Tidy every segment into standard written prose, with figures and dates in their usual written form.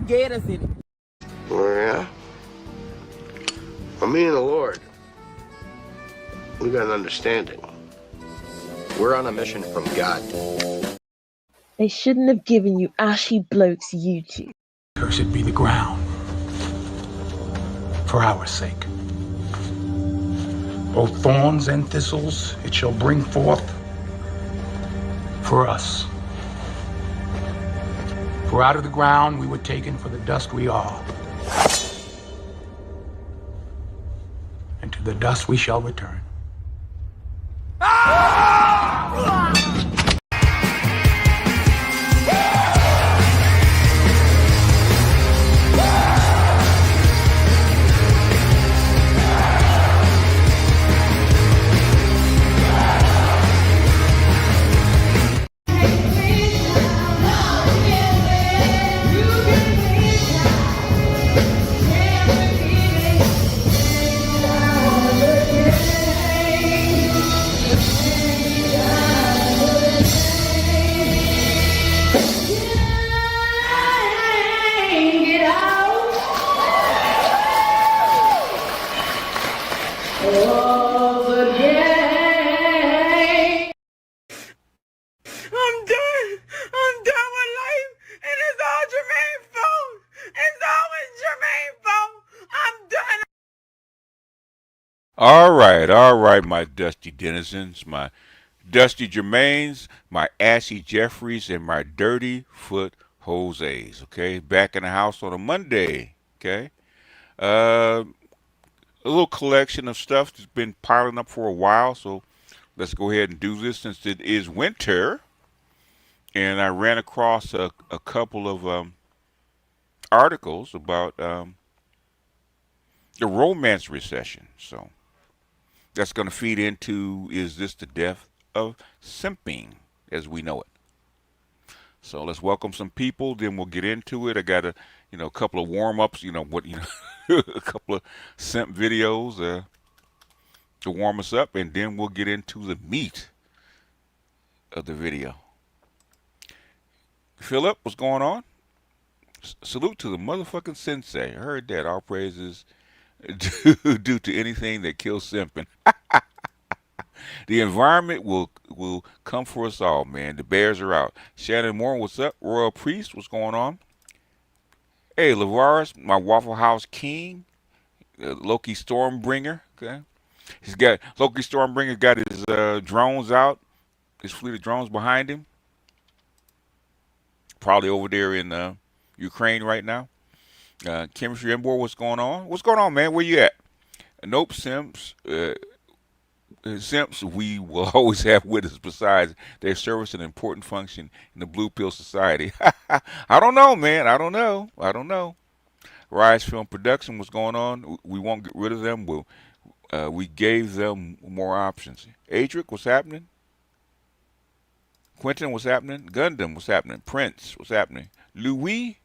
gators in it. Oh, yeah? Well, me and the Lord, we got an understanding. We're on a mission from God. They shouldn't have given you Ashy Bloke's YouTube. Cursed be the ground for our sake. Both thorns and thistles it shall bring forth for us. For out of the ground we were taken, for the dust we are. And to the dust we shall return. I'm done with life, and it's all Jermaine's fault. It's always Jermaine's fault. I'm done. All right, my dusty denizens, my dusty Jermaines, my assy Jeffries, and my dirty foot Jose's. Okay, back in the house on a Monday. Okay, a little collection of stuff that's been piling up for a while, so let's go ahead and do this since it is winter. And I ran across a couple of articles about the romance recession. So that's going to feed into, is this the death of simping as we know it? So let's welcome some people, then we'll get into it. I got a couple of warm-ups, a couple of simp videos to warm us up, and then we'll get into the meat of the video. Philip, what's going on? Salute to the motherfucking sensei. I heard that. All praises due to anything that kills simping. The environment will come for us all, man. The bears are out. Shannon Moore, what's up? Royal Priest, what's going on? Hey, Lavaris, my Waffle House King, Loki Stormbringer. Okay, Loki Stormbringer got his drones out. His fleet of drones behind him. Probably over there in Ukraine right now. Chemistry Inboard, what's going on? What's going on, man? Where you at? Nope, Simps. Simps we will always have with us. Besides, they service an important function in the Blue Pill Society. I don't know, man. I don't know. Rise Film Production, what's going on? We won't get rid of them. We gave them more options. Adric, what's happening? Quentin, what's happening? Gundam, what's happening? Prince, what's happening? Louis,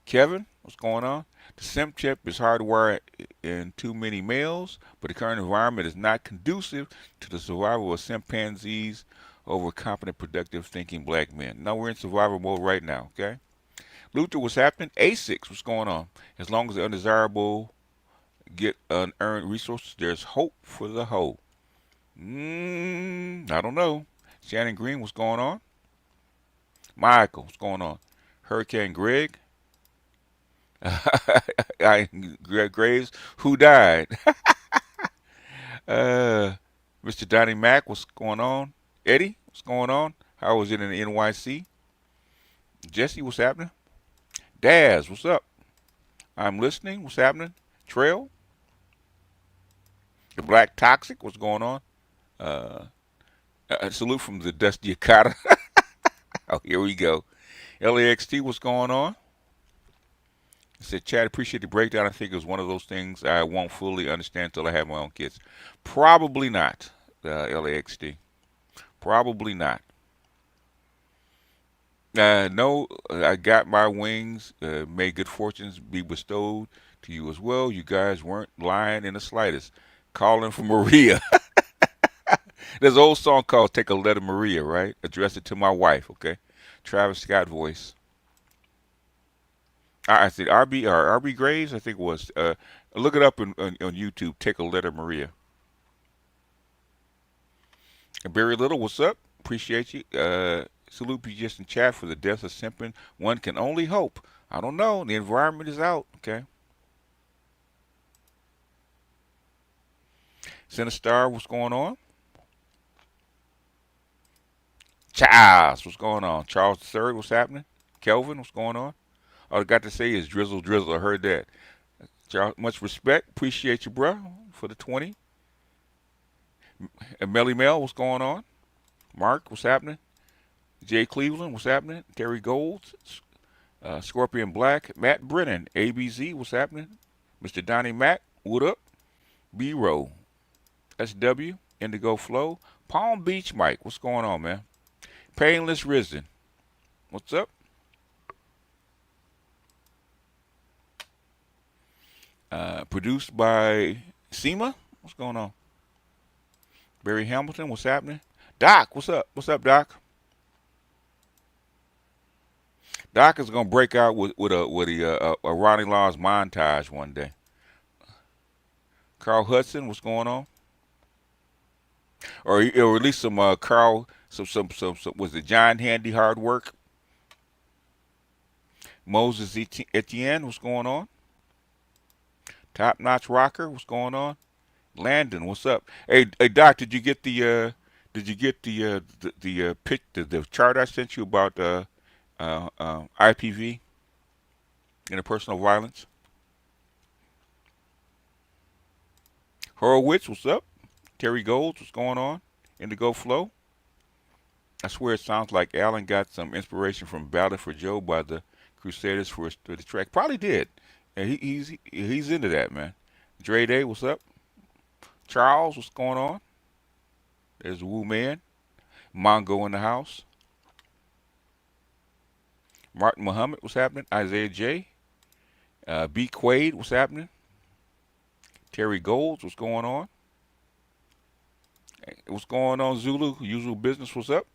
Kevin, what's going on? The simp chip is hardwired in too many males, but the current environment is not conducive to the survival of chimpanzees over competent, productive, thinking black men. Now we're in survival mode right now, okay? Luther, what's happening? A6, what's going on? As long as the undesirable get unearned resources, there's hope for the hoe. I don't know. Shannon Green, what's going on? Michael, what's going on? Hurricane Greg. Greg Graves, who died? Mr. Donnie Mack, what's going on? Eddie, what's going on? How was it in the NYC? Jesse, what's happening? Daz, what's up? I'm listening, what's happening? Trail? The Black Toxic, what's going on? A salute from the Dusty Akata. Oh, here we go. LAXT, what's going on? I said, Chad, appreciate the breakdown. I think it was one of those things I won't fully understand until I have my own kids. Probably not, LAXT. Probably not. No, I got my wings. May good fortunes be bestowed to you as well. You guys weren't lying in the slightest. Calling for Maria. There's an old song called Take a Letter Maria, right? Address it to my wife, okay? Travis Scott voice. I said RB or RB Graves, I think it was. Look it up on YouTube. Take a letter, Maria. And Barry Little, what's up? Appreciate you. Salute you just in chat for the death of Simping. One can only hope. I don't know. The environment is out. Okay. Sinistar, what's going on? Charles, what's going on? Charles III, what's happening? Kelvin, what's going on? All I got to say is drizzle, drizzle. I heard that. Charles, much respect. Appreciate you, bro, for the 20. And Melly Mel, what's going on? Mark, what's happening? Jay Cleveland, what's happening? Terry Gold, Scorpion Black, Matt Brennan, ABZ, what's happening? Mr. Donnie Mack, what up? B-Row, SW, Indigo Flow, Palm Beach Mike, what's going on, man? Painless Risen, what's up? Produced by SEMA, what's going on? Barry Hamilton, what's happening? Doc, what's up? What's up, Doc? Doc is gonna break out with a Ronnie Laws montage one day. Carl Hudson, what's going on? Or at least some Carl, some was it John Handy Hard Work? Moses Etienne, what's going on? Top Notch Rocker, what's going on? Landon, what's up? Hey, Doc, did you get the the chart I sent you about IPV, interpersonal violence? Horowitz, what's up? Terry Golds, what's going on? Indigo Flow. I swear it sounds like Alan got some inspiration from Ballad for Joe by the Crusaders for the track. Probably did. And he's into that, man. Dre Day, what's up? Charles, what's going on? There's Wu Man. Mongo in the house. Martin Muhammad, what's happening? Isaiah J. B. Quaid, what's happening? Terry Golds, what's going on? What's going on, Zulu? Usual business, what's up?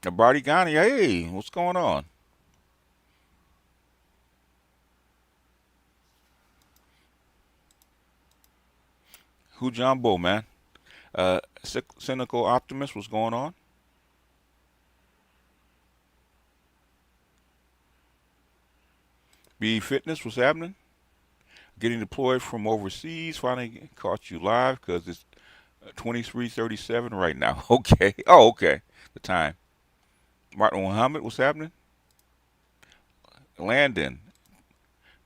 Abadi Ghani, hey, what's going on? Who Jumbo, man? Cynical Optimist, what's going on? B Fitness, what's happening? Getting deployed from overseas. Finally caught you live because it's 23:37 right now. Okay. Oh, okay. The time. Martin Muhammad, what's happening? Landon,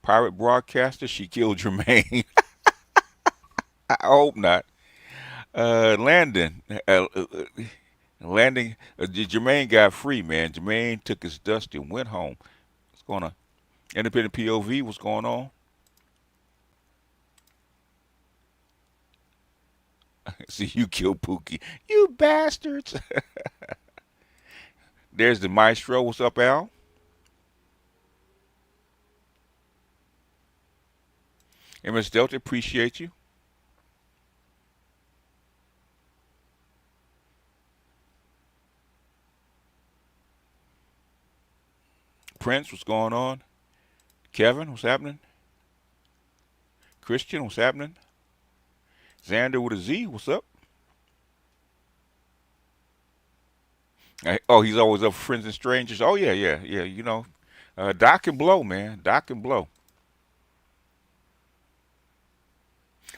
pirate broadcaster. She killed Jermaine. I hope not. Landon, Landon, Jermaine got free, man. Jermaine took his dust and went home. What's going on? Independent POV, what's going on? See, you killed Pookie. You bastards. There's the maestro. What's up, Al? MS Delta, appreciate you. Prince, what's going on? Kevin, what's happening? Christian, what's happening? Xander with a Z, what's up? Oh, he's always up for friends and strangers. Oh, yeah, yeah, yeah. You know, Doc and Blow, man. Doc and Blow.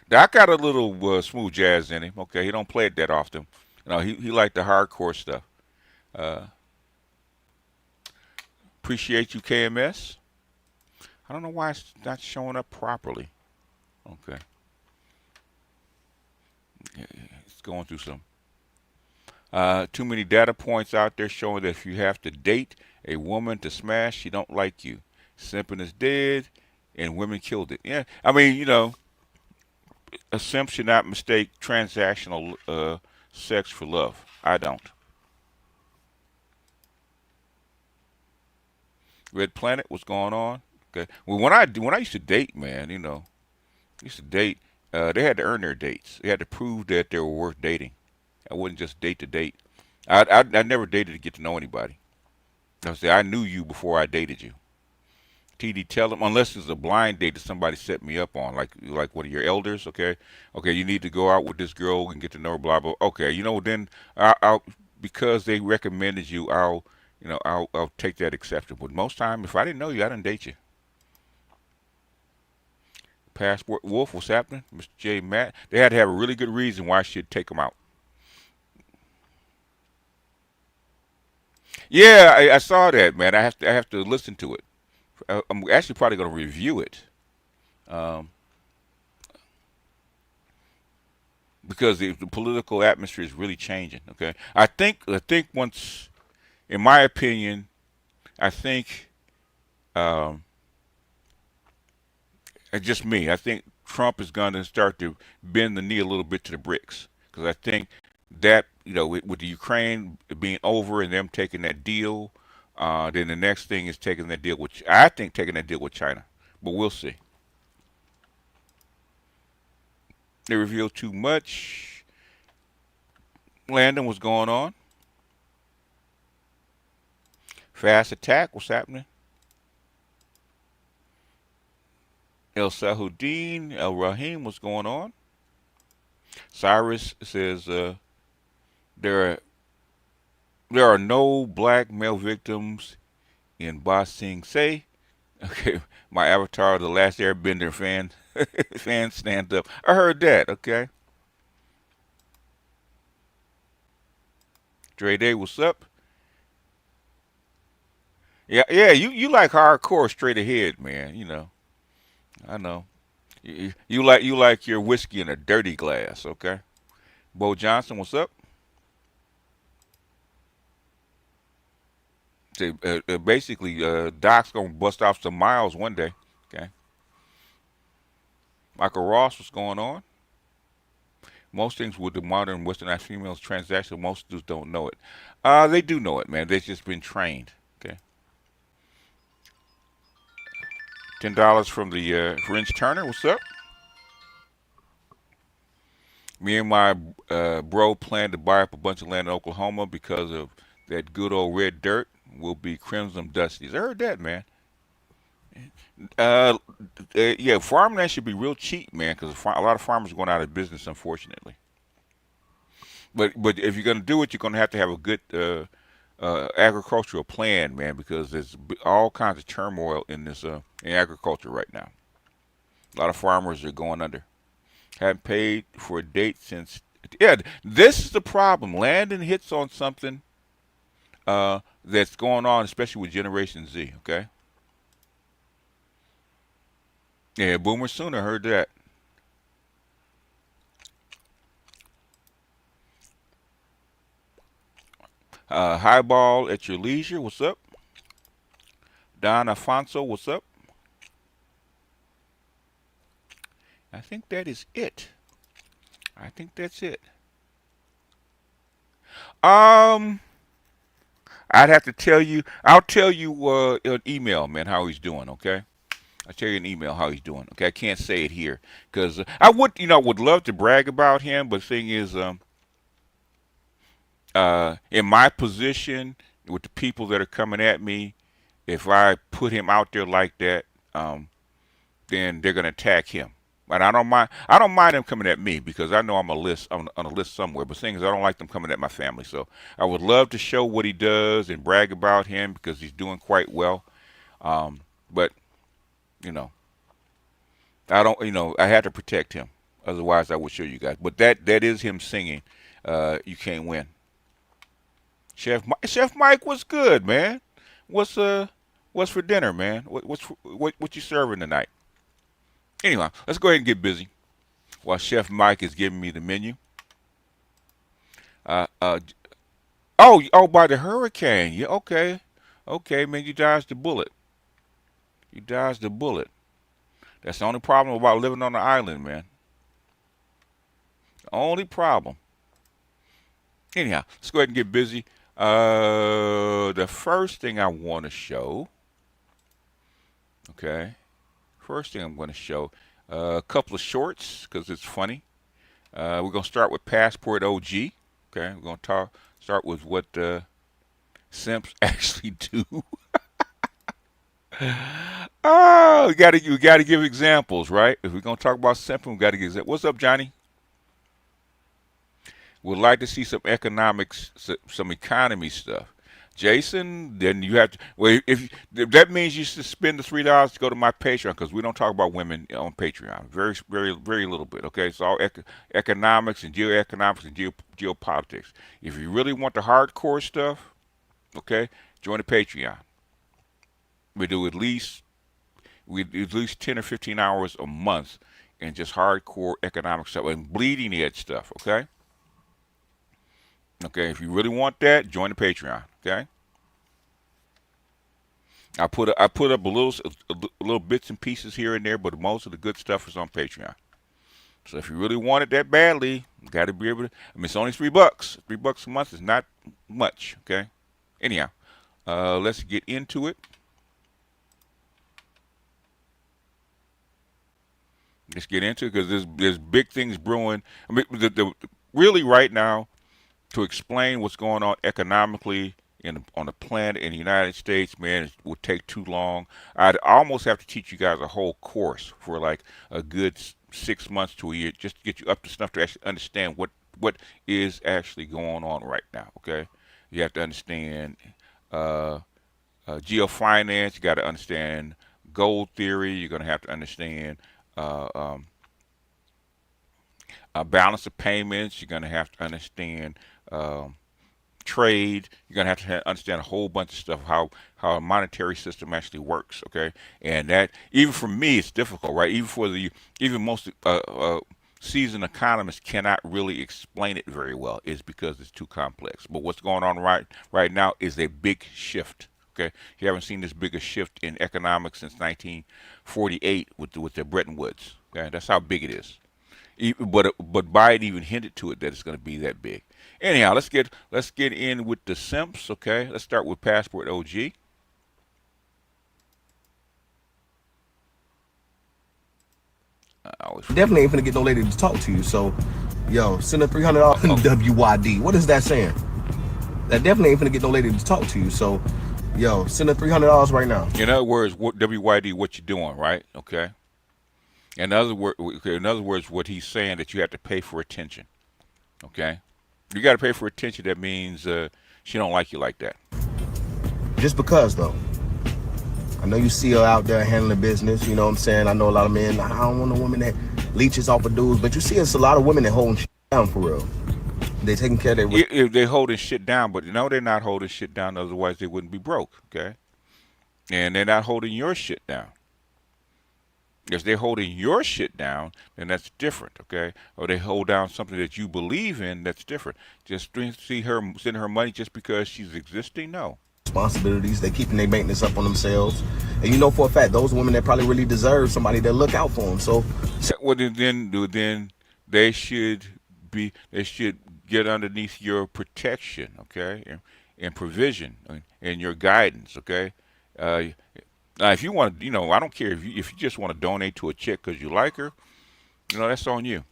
Doc got a little smooth jazz in him. Okay, he don't play it that often. You know, he liked the hardcore stuff. Uh, appreciate you, KMS. I don't know why it's not showing up properly. Okay. It's going through some. Too many data points out there showing that if you have to date a woman to smash, she don't like you. Simping is dead, and women killed it. Yeah, I mean, you know, a simp should not mistake transactional sex for love. I don't. Red Planet, what's going on? Okay. Well, when I used to date, man, you know, used to date. They had to earn their dates. They had to prove that they were worth dating. I wouldn't just date to date. I never dated to get to know anybody. I say I knew you before I dated you. TD, tell them unless it's a blind date that somebody set me up on, like one of your elders. Okay, okay, you need to go out with this girl and get to know her. Blah blah. Okay, then I'll because they recommended you. I'll take that exception. But most time, if I didn't know you, I didn't date you. Passport Wolf, what's happening? Mr. J. Matt, they had to have a really good reason why I should take them out. Yeah, I saw that, man. I have to listen to it. I'm actually probably going to review it. Um, because the political atmosphere is really changing. Okay, I think once, in my opinion, I think um, it's just me. I think Trump is going to start to bend the knee a little bit to the BRICS because I think that with the Ukraine being over and them taking that deal, then the next thing is taking that deal with I think taking that deal with China, but we'll see. They revealed too much. Landon, what's going on? Fast attack, what's happening? El Sahudin, El Rahim, what's going on? Cyrus says there are there are no black male victims in Ba Sing Se. Okay, my avatar, the last Airbender fan, fan stand up. I heard that. Okay, Dre Day, what's up? Yeah, yeah. You like hardcore, straight ahead, man. I know. You like your whiskey in a dirty glass. Okay, Bo Johnson, what's up? Say, basically, Doc's gonna bust off some miles one day. Okay, Michael Ross, what's going on? Most things with the modern westernized females transaction, most dudes don't know it. They do know it, man. They've just been trained. Okay, $10 from the French Turner. What's up? Me and my bro plan to buy up a bunch of land in Oklahoma because of that good old red dirt. Will be crimson dusties. I heard that, man. Uh, yeah, farmland should be real cheap, man, because a lot of farmers are going out of business, unfortunately. But if you're going to do it, you're going to have a good agricultural plan, man, because there's all kinds of turmoil in agriculture right now. A lot of farmers are going under. Haven't paid for a date since. Yeah, this is the problem. Landon hits on something that's going on, especially with Generation Z. Okay. Yeah, Boomer Sooner heard that. Highball at your leisure. What's up? Don Afonso. What's up? I think that is it. I think that's it. Um, I'd have to tell you. I'll tell you an email, man, how he's doing. Okay. I'll tell you an email how he's doing. Okay. I can't say it here because I would love to brag about him, but the thing is, in my position with the people that are coming at me, if I put him out there like that, then they're gonna attack him. And I don't mind. I don't mind them coming at me because I know I'm on a list somewhere. But the thing is, I don't like them coming at my family. So I would love to show what he does and brag about him because he's doing quite well. But you know, I don't. I had to protect him. Otherwise, I would show you guys. But that is him singing. You can't win. Chef Mike, what's good, man? What's what's for dinner, man? What you serving tonight? Anyway, let's go ahead and get busy while Chef Mike is giving me the menu. Uh, uh, oh, by the hurricane. Yeah, okay, okay, man, you dodged the bullet. You dodged the bullet. That's the only problem about living on the island, man. The only problem. Anyhow, let's go ahead and get busy. The first thing I want to show, okay, first thing I'm going to show, a couple of shorts because it's funny. We're going to start with Passport OG. Okay, we're going to start with what simps actually do. Oh, you gotta give examples, right? If we're gonna talk about simping, we gotta give examples. What's up, Johnny? Would like to see some economics, some economy stuff. Jason, then you have to. Well, if that means you should spend the $3 to go to my Patreon, because we don't talk about women on Patreon. Very, very, very little bit. Okay, it's all economics and geoeconomics and geopolitics. If you really want the hardcore stuff, okay, join the Patreon. We do at least 10 or 15 hours a month in just hardcore economic stuff and bleeding edge stuff. Okay. Okay, if you really want that, join the Patreon. Okay, I put up a little bits and pieces here and there, but most of the good stuff is on Patreon. So if you really want it that badly, you got to be able to. I mean, it's only $3. $3 a month is not much. Okay. Anyhow, let's get into it. Let's get into it because there's big things brewing. I mean, really right now, to explain what's going on economically on the planet in the United States, man, it would take too long. I'd almost have to teach you guys a whole course for like a good 6 months to a year just to get you up to snuff to actually understand what is actually going on right now. Okay, you have to understand geofinance. You got to understand gold theory. You're going to have to understand uh, um, balance of payments. You're going to have to understand um, trade. You're going to have to understand a whole bunch of stuff, how a monetary system actually works. Okay, and that even for me, it's difficult, right? Even most seasoned economists cannot really explain it very well. Is because it's too complex. But what's going on right now is a big shift. Okay, you haven't seen this bigger shift in economics since 1948 with the Bretton Woods. Okay, that's how big it is. But Biden even hinted to it that it's going to be that big. Anyhow, let's get in with the simps. Okay, let's start with Passport OG. I always Definitely ain't finna get no lady to talk to you. So, yo, send a $300 WYD. What is that saying? That definitely ain't finna get no lady to talk to you. So, yo, send a $300 right now. In other words, what WYD? What you doing, right? Okay. In other words, what he's saying that you have to pay for attention. Okay. You got to pay for attention. That means she don't like you like that. Just because, though. I know you see her out there handling business. You know what I'm saying? I know a lot of men. I don't want a woman that leeches off of dudes, but you see, it's a lot of women that holding shit down for real. They taking care of their. If they holding shit down, but no, they're not holding shit down. Otherwise, they wouldn't be broke. Okay. And they're not holding your shit down. If they're holding your shit down, then that's different, okay? Or they hold down something that you believe in, that's different. Just see her send her money just because she's existing, no. Responsibilities, they keeping their maintenance up on themselves, and you know for a fact those women that probably really deserve somebody that look out for them. So, well, then they should get underneath your protection, okay, and provision and your guidance, okay. Now, if you want to, I don't care if you just want to donate to a chick because you like her, that's on you.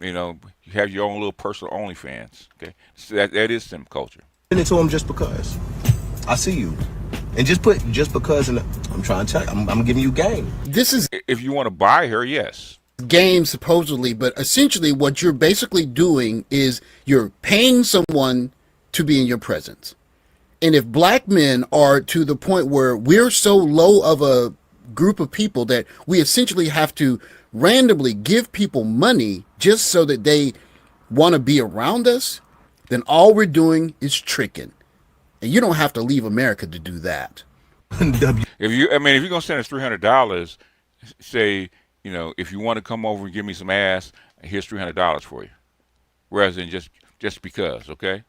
You have your own little personal OnlyFans, okay? So that is simp culture. send it to them just because. I see you, and just put just because. And I'm trying to tell you, I'm giving you game. This is If you want to buy her, yes. game supposedly, but essentially what you're basically doing is you're paying someone to be in your presence. And if black men are to the point where we're so low of a group of people that we essentially have to randomly give people money just so that they want to be around us, then all we're doing is tricking. And you don't have to leave America to do that. If you're gonna send us $300, say, if you want to come over and give me some ass, here's $300 for you, rather than just because, okay?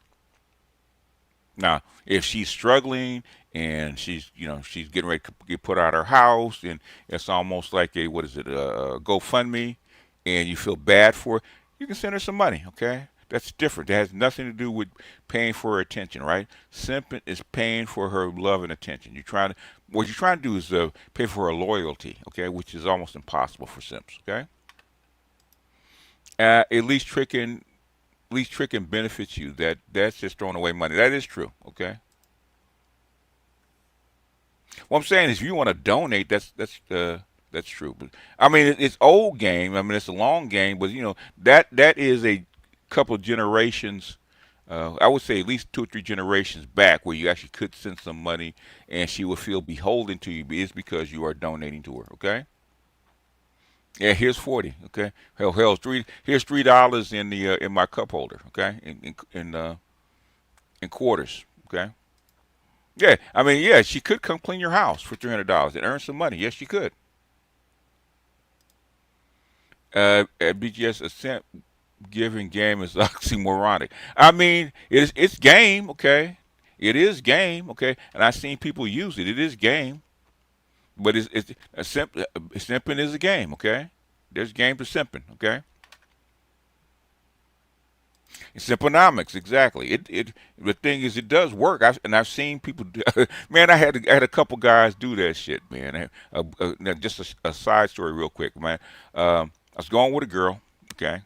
Now, if she's struggling and she's getting ready to get put out of her house, and it's almost like a GoFundMe, and you feel bad for her, you can send her some money, okay? That's different. That has nothing to do with paying for her attention, right? Simping is paying for her love and attention. What you're trying to do is pay for her loyalty, okay, which is almost impossible for simps, okay? At least tricking least tricking benefits you, that's just throwing away money. That is true. Okay. What I'm saying is, if you want to donate, that's true. But I mean, it's old game. I mean, it's a long game, but that is a couple of generations. I would say at least 2 or 3 generations back, where you actually could send some money, and she would feel beholden to you. Is because you are donating to her. Okay. Yeah, here's 40. Okay. Hell, here's $3 in the in my cup holder. Okay. In quarters. Okay. Yeah, I mean, yeah, she could come clean your house for $300 and earn some money. Yes, she could. At BGS, a giving game is oxymoronic. I mean, it's game, okay? It is game, okay? And I've seen people use it. It is game, but simping is a game, okay? There's game to simping, okay? Simponomics, exactly. The thing is, it does work. I've seen people do, man. I had a couple guys do that shit, man. Now just a side story, real quick, man. I was going with a girl, okay.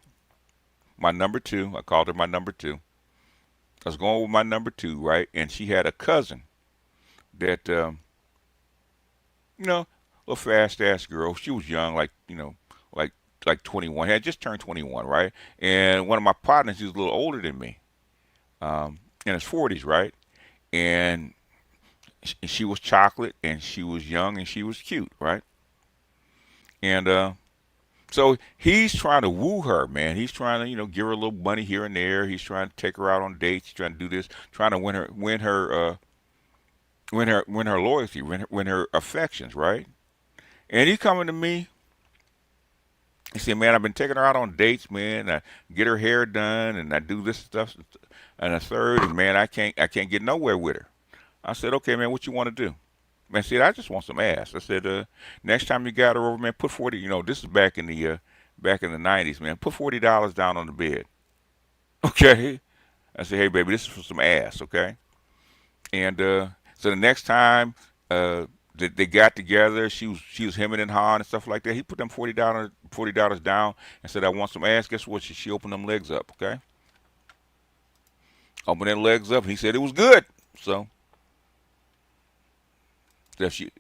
My number two. I called her my number two. I was going with my number two, right, and she had a cousin that, little fast ass girl. She was young, like like 21. Had just turned 21, right? And one of my partners, he was a little older than me, in his 40s, right? And she was chocolate, and she was young, and she was cute, right? And so he's trying to woo her, man. He's trying to, give her a little money here and there. He's trying to take her out on dates. He's trying to do this, trying to win her loyalty, win her affections, right? And he's coming to me. He said, "Man, I've been taking her out on dates, man. I get her hair done, and I do this stuff, and a third, and man, I can't get nowhere with her." I said, "Okay, man, what you want to do?" Man said, "I just want some ass." I said, "Next time you got her over, man, put 40. This is back in the '90s, man. Put $40 down on the bed, okay?" I said, "Hey, baby, this is for some ass, okay?" And so the next time they got together, she was hemming and hawing and stuff like that. He put them $40 down and said, "I want some ass." Guess what? She opened them legs up, okay? Opened them legs up. He said it was good. So if she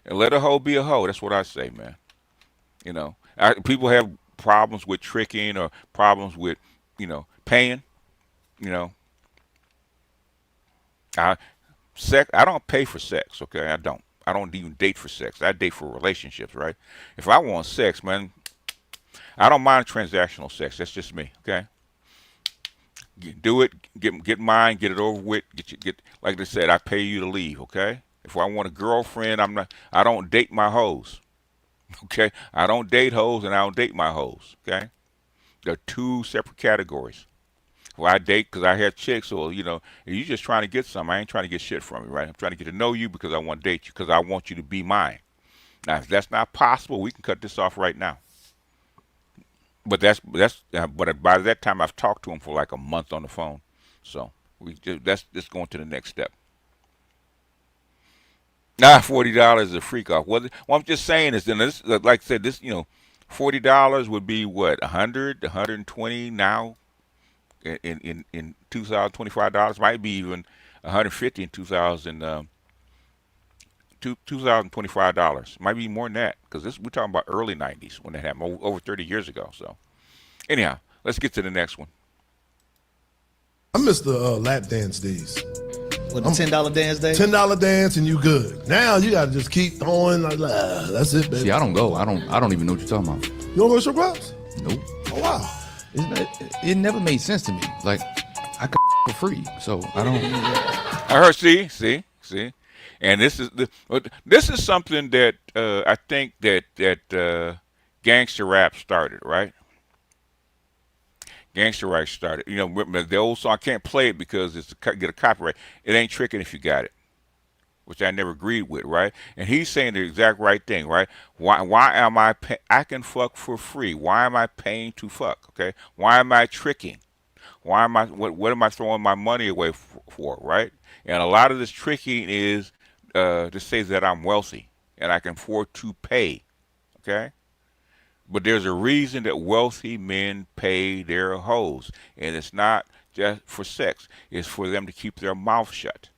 and let a hoe be a hoe. That's what I say, man. People have problems with tricking or problems with paying. You know, I sex. I don't pay for sex. Okay, I don't. I don't even date for sex. I date for relationships, right? If I want sex, man, I don't mind transactional sex. That's just me. Okay, do it. Get mine. Get it over with. Get like they said. I pay you to leave. Okay. If I want a girlfriend, I'm not. I don't date my hoes. Okay, I don't date hoes and I don't date my hoes. Okay, they're 2 separate categories. Well, I date because I have chicks, or if you just trying to get something, I ain't trying to get shit from you, right? I'm trying to get to know you because I want to date you, because I want you to be mine. Now, if that's not possible, we can cut this off right now. But but by that time, I've talked to him for like a month on the phone, so that's just going to the next step. Nah, $40 is a freak off. What I'm just saying is, then this, like I said, this $40 would be what, 100, 120 now. In $2025 might be even 150 in 2025 might be more than that, because we're talking about early '90s when that happened, over 30 years ago. So anyhow, let's get to the next one. I miss the lap dance days. With the $10 dance day? $10 dance and you good. Now you gotta just keep throwing like, that's it, baby. See, I don't go. I don't even know what you're talking about. You don't go to strip clubs? Nope. Oh wow. It never made sense to me. Like, I could for free, so I don't. I heard. See, and this is something that I think that gangster rap started, right? Gangster rap started. Remember the old song. I can't play it because it's get a copyright. It ain't tricking if you got it, which I never agreed with, right? And he's saying the exact right thing, right? Why am I I can fuck for free. Why am I paying to fuck, okay? Why am I tricking? Why am I, what am I throwing my money away for, right? And a lot of this tricking is to say that I'm wealthy and I can afford to pay, okay? But there's a reason that wealthy men pay their hoes, and it's not just for sex. It's for them to keep their mouth shut.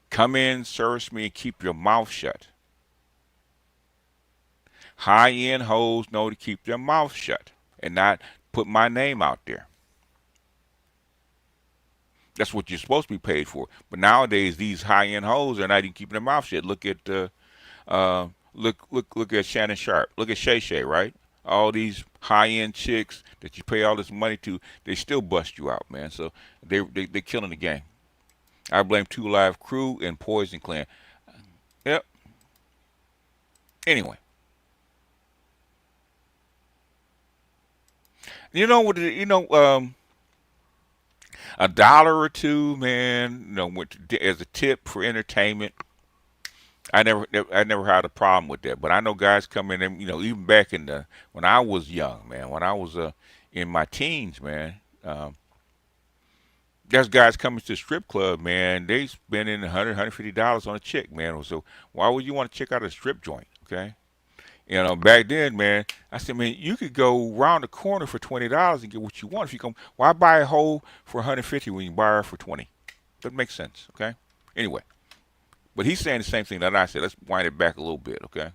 Come in, service me, and keep your mouth shut. High-end hoes know to keep their mouth shut and not put my name out there. That's what you're supposed to be paid for. But nowadays, these high-end hoes are not even keeping their mouth shut. Look at look at Shannon Sharp. Look at Shay Shay, right? All these high-end chicks that you pay all this money to, they still bust you out, man. So they're killing the game. I blame 2 Live Crew and Poison Clan. Yep. Anyway. You know what? $1 or $2, man. As a tip for entertainment. I never had a problem with that. But I know guys come in and even back in when I was young, man. When I was in my teens, man. There's guys coming to the strip club, man. They spending $100, $150 on a chick, man. So why would you want to check out a strip joint? Okay. Back then, man, I said, man, you could go round the corner for $20 and get what you want. If you come, why buy a hoe for $150 when you buy her for $20? Doesn't make sense, okay? Anyway, but he's saying the same thing that I said. Let's wind it back a little bit, okay?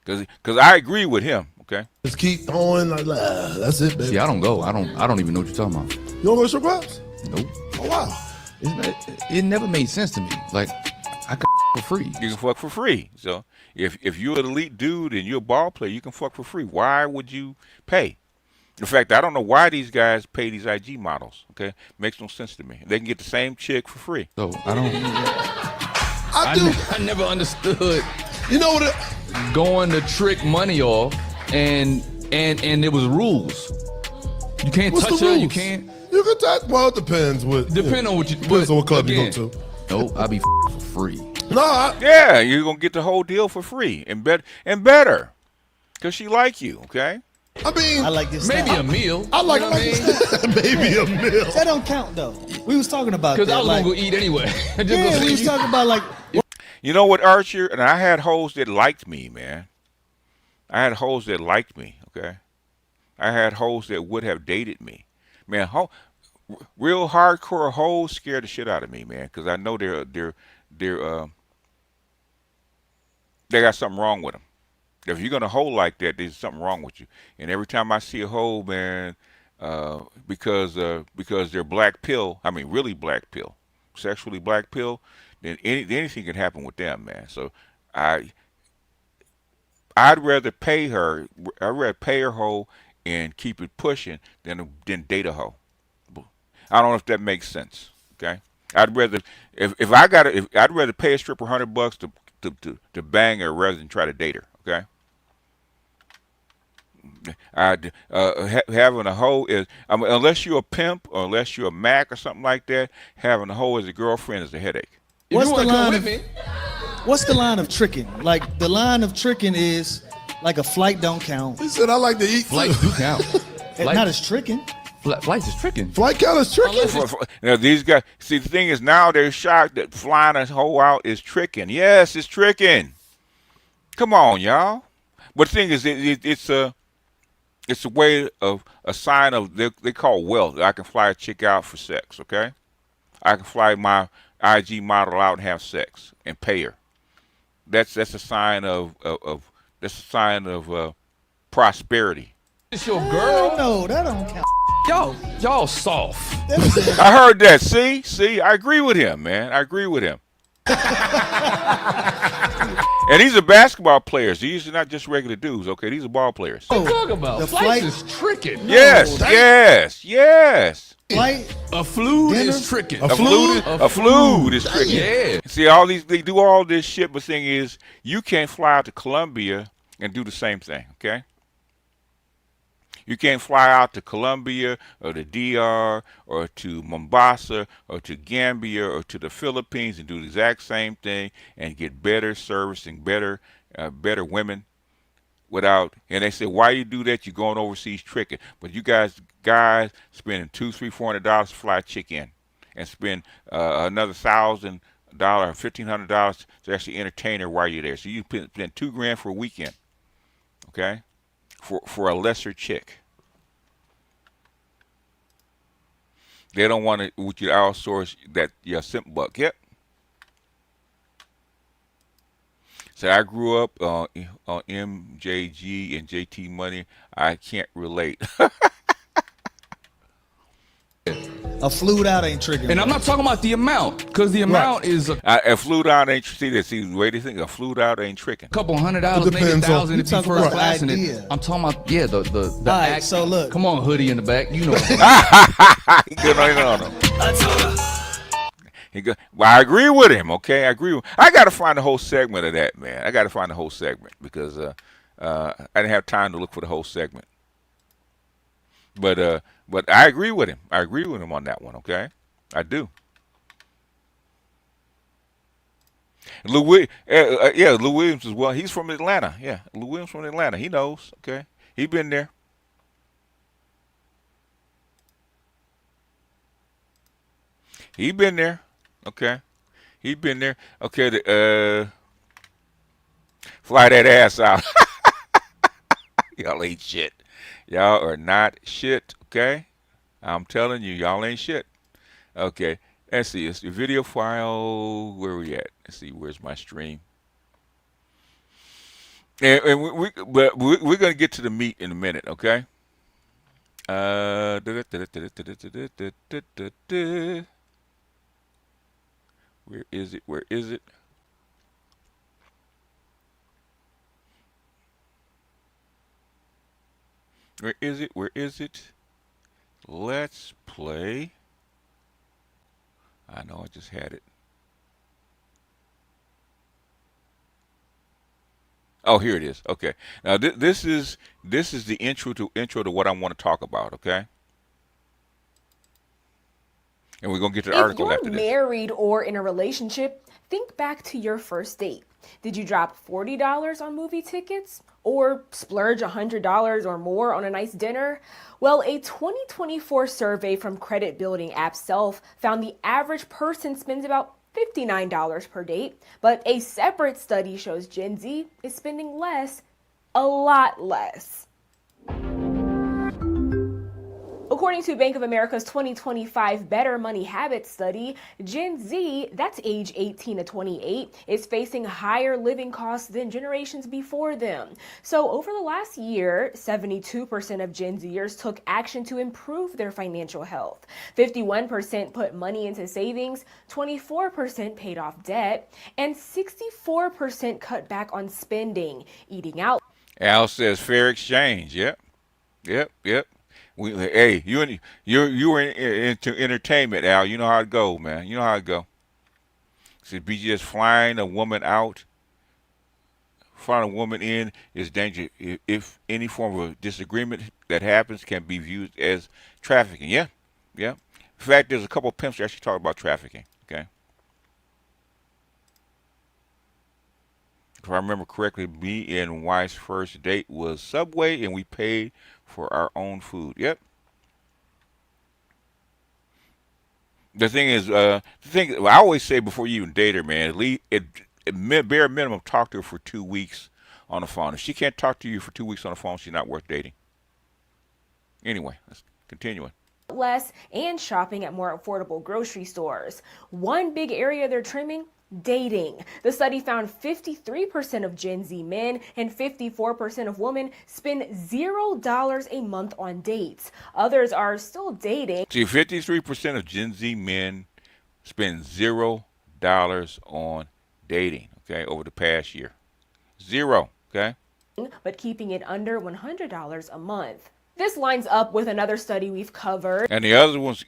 Because I agree with him, okay? Just keep throwing like, that's it, baby. See, I don't go. I don't even know what you're talking about. You don't go to strip clubs? Nope. Oh wow. It never made sense to me. Like, I could for free. You can fuck for free. So if you're an elite dude and you're a ball player, you can fuck for free. Why would you pay? In fact, I don't know why these guys pay these IG models. Okay, makes no sense to me. They can get the same chick for free. So I don't. I never understood. You know what? Going to trick money off, and there was rules. You can't touch her. You can't. You can touch. Well, it depends. Depend on what you. Depends on what club you go to. Nope, I'll be for free. No. Yeah, you're gonna get the whole deal for free and better, because she like you. Okay. I mean, I like this. Maybe style. a meal. I like maybe a meal. That don't count though. We was talking about because that. I was gonna go eat anyway. Yeah, we was talking about like. You know what, Archer? And I had hoes that liked me, man. I had hoes that liked me. Okay. I had hoes that would have dated me, man. Real hardcore hoes scared the shit out of me, man, because I know they got something wrong with them. If you're gonna hoe like that, there's something wrong with you. And every time I see a hoe, man, because they're black pill, I mean really black pill, sexually black pill, then anything can happen with them, man. So I'd rather pay her. I'd rather pay her hoe and keep it pushing than date a hoe. I don't know if that makes sense. Okay, I'd rather I'd rather pay a stripper $100 to bang her rather than try to date her. Okay. Having a hoe is, unless you're a pimp or unless you're a Mac or something like that, having a hoe as a girlfriend is a headache. What's the line of tricking? Like the line of tricking is like a flight don't count. He said I like to eat. Flights do count. Not as tricking. Flights is tricking. Flight count is tricking. Now these guys, see, the thing is now they're shocked that flying a hoe out is tricking. Yes, it's tricking. Come on, y'all. But the thing is, it's a way of a sign of they call wealth. I can fly a chick out for sex. Okay, I can fly my IG model out and have sex and pay her. That's a sign of prosperity. It's your girl. No, that don't count. Y'all soft. I heard that. See, I agree with him, man. I agree with him. And these are basketball players. These are not just regular dudes, okay? These are ball players. What are you talking about? The Flights flight is tricking. Yes. Flight. A fluid Dinner? is tricking. A fluid is tricking. Yeah. See, they do all this shit, but the thing is, you can't fly out to Colombia and do the same thing, okay? You can't fly out to Colombia or the DR or to Mombasa or to Gambia or to the Philippines and do the exact same thing and get better service and better women without. And they say, why you do that? You're going overseas tricking. But you guys spending $200, $300, $400 to fly a chick in and spend another $1,000 $1,500 to actually entertain her while you're there. So you spend $2,000 for a weekend, okay, for a lesser chick. They don't want to with you to outsource that your simp buck. Yep. So I grew up on MJG and JT money. I can't relate. A flued out ain't tricking. And I'm not talking about the amount, because the amount is a A flued out ain't see. Wait, do you think a flued out ain't tricking? couple $100, maybe depends on- $1,000 if you talking first about class. the And idea. I'm talking about the All right, act. so look. Come on, hoodie in the back. You know what I'm saying. Good on him. Well, I agree with him. Okay, I agree. I got to find the whole segment of that, man. I got to find the whole segment because I didn't have time to look for the whole segment. But I agree with him. I agree with him on that one. Okay, I do. Lou Williams as well. He's from Atlanta. Yeah, Lou Williams from Atlanta. He knows. Okay, he been there. He been there. Okay, he been there. Okay, fly that ass out. Y'all ain't shit. Y'all are not shit. Okay, I'm telling you, y'all ain't shit. Okay, let's see. It's the video file. Where we at? Let's see. Where's my stream? And we're gonna get to the meat in a minute. Okay. Where is it? Where is it? Where is it? Where is it? Let's play. I know I just had it. Oh, here it is. Okay. Now this is the intro to what I want to talk about. Okay. And we're gonna get to the article If after you're this. married or in a relationship, think back to your first date. Did you drop $40 on movie tickets? Or splurge $100 or more on a nice dinner? Well, a 2024 survey from credit building app Self found the average person spends about $59 per date, but a separate study shows Gen Z is spending less, a lot less. According to Bank of America's 2025 Better Money Habits study, Gen Z, that's age 18 to 28, is facing higher living costs than generations before them. So over the last year, 72% of Gen Zers took action to improve their financial health. 51% put money into savings, 24% paid off debt, and 64% cut back on spending, eating out. Al says fair exchange. Yep. Yep. Hey, you were into entertainment, Al. You know how it go, man. You know how it go. So be just flying a woman out, flying a woman in is dangerous. If any form of disagreement that happens can be viewed as trafficking. Yeah. In fact, there's a couple of pimps that actually talk about trafficking. Okay. If I remember correctly, me and wife's first date was Subway, and we paid for our own food. Yep. The thing is, I always say before you even date her, man, at least bare minimum, talk to her for 2 weeks on the phone. If she can't talk to you for 2 weeks on the phone, she's not worth dating. Anyway, let's continue. Less and shopping at more affordable grocery stores. One big area they're trimming: dating. The study found 53% of Gen Z men and 54% of women spend $0 a month on dates. Others are still dating. See, 53% of Gen Z men spend $0 on dating, okay, over the past year. 0, okay? But keeping it under $100 a month. This lines up with another study we've covered. And the other ones,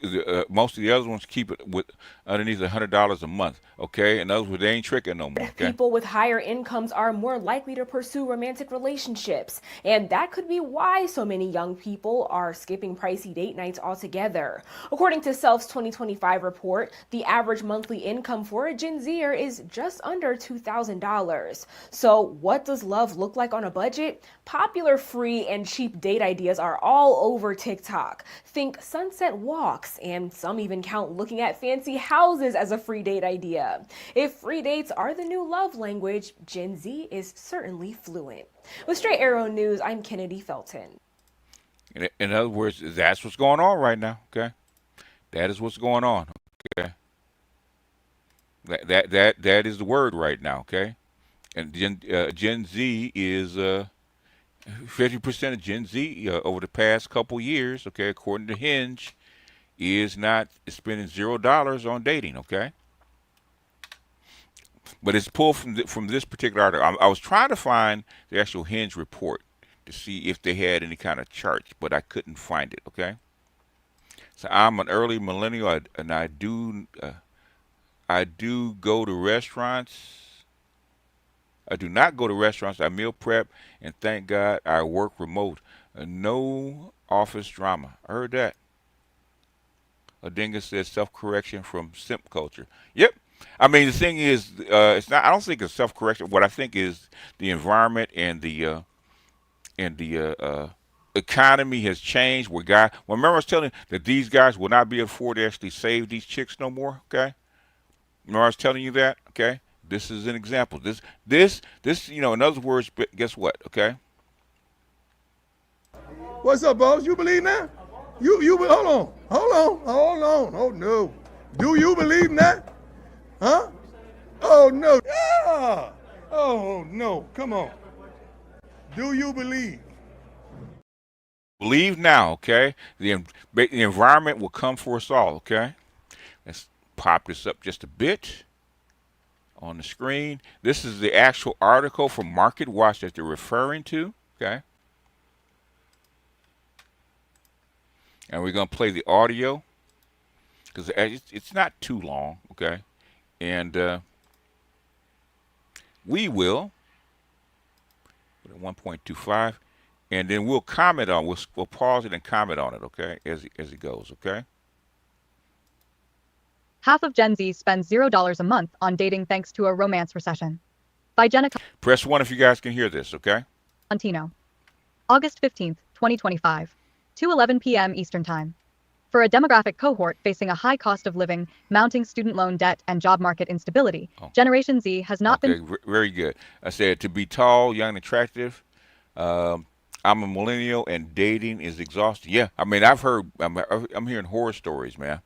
most of the other ones keep it with underneath $100 a month, okay? And those they ain't tricking no more, okay? People with higher incomes are more likely to pursue romantic relationships. And that could be why so many young people are skipping pricey date nights altogether. According to Self's 2025 report, the average monthly income for a Gen Zer is just under $2,000. So what does love look like on a budget? Popular free and cheap date ideas are all over TikTok. Think sunset walks, and some even count looking at fancy houses as a free date idea. If free dates are the new love language, Gen Z is certainly fluent. With Straight Arrow News, I'm Kennedy Felton. In other words, that's what's going on right now, okay? That is what's going on, okay? That is the word right now, okay? And Gen Z is 50% of Gen Z over the past couple years, okay, according to Hinge, is not spending $0 on dating, okay? But it's pulled from this particular article. I was trying to find the actual Hinge report to see if they had any kind of charts, but I couldn't find it, okay? So I'm an early millennial, and I do go to restaurants. I do not go to restaurants. I meal prep, and thank God I work remote. No office drama. I heard that. Adinga says self-correction from simp culture. Yep. I mean, the thing is, it's not. I don't think it's self-correction. What I think is the environment and the economy has changed. Well, remember I was telling you that these guys will not be able to afford to actually save these chicks no more. Okay. Remember I was telling you that. Okay. This is an example. This, in other words, guess what? Okay. What's up, boss? You believe that? Hold on. Oh no. Do you believe in that? Huh? Oh no. Yeah. Oh no. Come on. Do you believe? Believe now, okay? The environment will come for us all, okay? Let's pop this up just a bit on the screen. This is the actual article from Market Watch that they're referring to, okay? And we're going to play the audio because it's not too long, okay? And we will put it 1.25, and then we'll comment on. We'll pause it and comment on it, okay? As it goes, okay? Half of Gen Z spends $0 a month on dating thanks to a romance recession. By Jenna. Press 1 if you guys can hear this, okay? Contino. August 15th, 2025. 2:11 p.m. Eastern Time. For a demographic cohort facing a high cost of living, mounting student loan debt, and job market instability, Generation Z has not been... Very good. I said to be tall, young, and attractive. I'm a millennial, and dating is exhausting. Yeah, I mean, I'm hearing horror stories, man.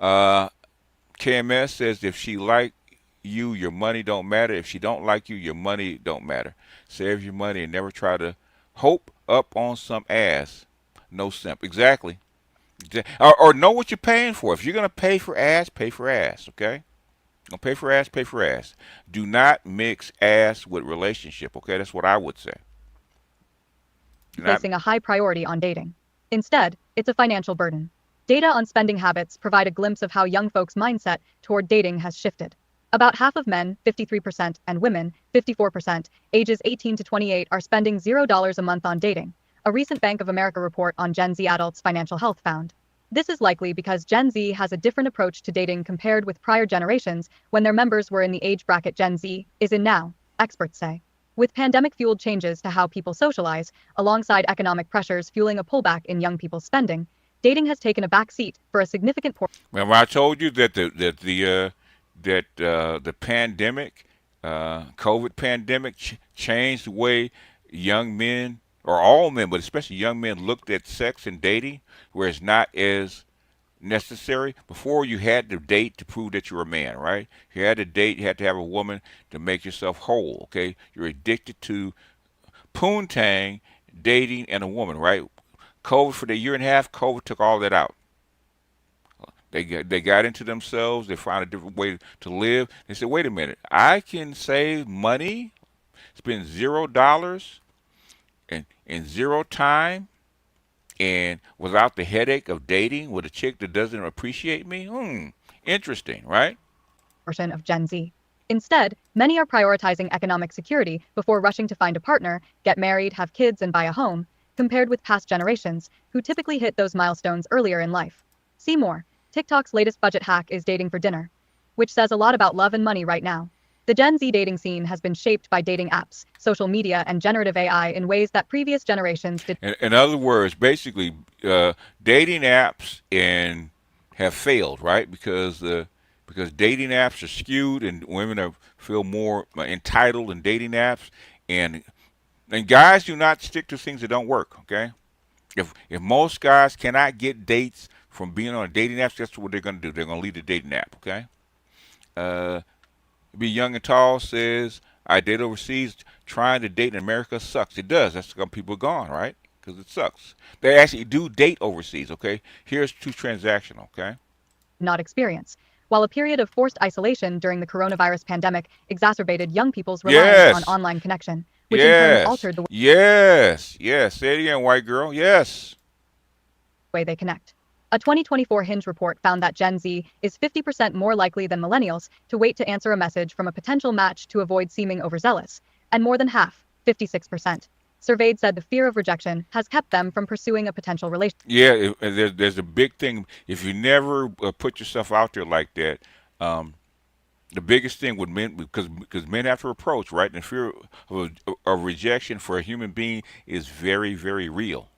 KMS says if she like you, your money don't matter. If she don't like you, your money don't matter. Save your money and never try to hope up on some ass. No simp. Exactly. Or know what you're paying for. If you're going to pay for ass, okay? Don't pay for ass, pay for ass. Do not mix ass with relationship, okay? That's what I would say. Placing a high priority on dating. Instead, it's a financial burden. Data on spending habits provide a glimpse of how young folks' mindset toward dating has shifted. About half of men, 53%, and women, 54%, ages 18 to 28 are spending $0 a month on dating, a recent Bank of America report on Gen Z adults' financial health found. This is likely because Gen Z has a different approach to dating compared with prior generations when their members were in the age bracket Gen Z is in now, experts say. With pandemic-fueled changes to how people socialize, alongside economic pressures fueling a pullback in young people's spending, dating has taken a back seat for a significant portion. Remember, I told you that the pandemic, COVID pandemic, changed the way young men, or all men, but especially young men, looked at sex and dating, where it's not as necessary. Before, you had to date to prove that you're a man, right? You had to date, you had to have a woman to make yourself whole, okay? You're addicted to poontang, dating, and a woman, right? COVID, for the year and a half, COVID took all that out. They got into themselves. They found a different way to live. They said, wait a minute, I can save money, spend $0 and zero time, and without the headache of dating with a chick that doesn't appreciate me. Interesting, right? Portion of Gen Z. Instead, many are prioritizing economic security before rushing to find a partner, get married, have kids, and buy a home, compared with past generations, who typically hit those milestones earlier in life. See more. TikTok's latest budget hack is dating for dinner, which says a lot about love and money right now. The Gen Z dating scene has been shaped by dating apps, social media, and generative AI in ways that previous generations did. In other words, basically, dating apps and have failed, right? Because dating apps are skewed and women feel more entitled in dating apps, and guys do not stick to things that don't work. Okay, if most guys cannot get dates from being on a dating app, that's what they're going to do. They're going to leave the dating app. Okay. Be Young and Tall says, I date overseas. Trying to date in America sucks. It does. That's because people are gone, right? Because it sucks. They actually do date overseas, okay? Here's too transactional, okay? Not experience. While a period of forced isolation during the coronavirus pandemic exacerbated young people's reliance on online connection, which in turn altered the Yes. Say it again, white girl. Yes. way they connect. A 2024 Hinge report found that Gen Z is 50% more likely than millennials to wait to answer a message from a potential match to avoid seeming overzealous, and more than half, 56%, surveyed said the fear of rejection has kept them from pursuing a potential relationship. Yeah, there's a big thing. If you never put yourself out there like that, the biggest thing with men, because men have to approach, right? And the fear of rejection for a human being is very, very real.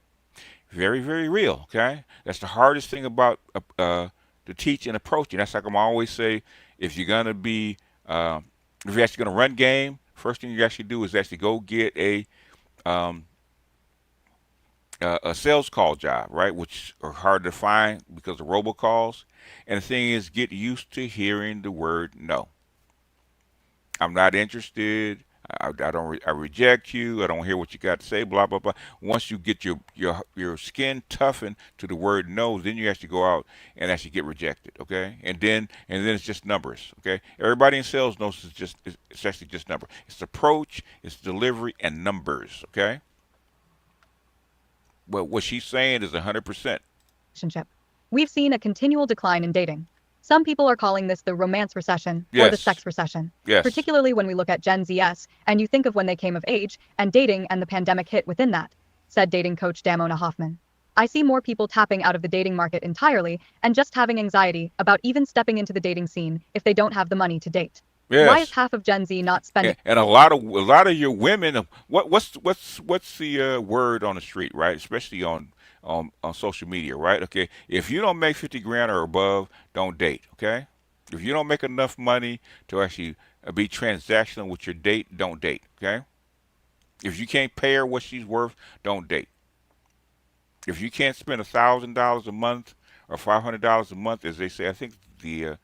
Very, very real, okay? That's the hardest thing about to teach and approaching. That's like I'm always say, if you're going to be, if you're actually going to run game, first thing you actually do is actually go get a sales call job, right? Which are hard to find because of robocalls. And the thing is, get used to hearing the word no. I'm not interested. I don't. I reject you. I don't hear what you got to say. Blah blah blah. Once you get your skin toughened to the word no, then you actually go out and actually get rejected. Okay, and then it's just numbers. Okay, everybody in sales knows it's actually just number. It's approach, it's delivery, and numbers. Okay. But what she's saying is 100%. Relationship. We've seen a continual decline in dating. Some people are calling this the romance recession or the sex recession, particularly when we look at Gen Zs and you think of when they came of age and dating and the pandemic hit within that, said dating coach Damona Hoffman. I see more people tapping out of the dating market entirely and just having anxiety about even stepping into the dating scene if they don't have the money to date. Yes. Why is half of Gen Z not spending? And a lot of your women, what's the word on the street, right? Especially on social media, right? Okay, if you don't make 50 grand or above, don't date. Okay, if you don't make enough money to actually be transactional with your date, don't date. Okay, if you can't pay her what she's worth, don't date. If you can't spend $1,000 a month or $500 a month, as they say, I think the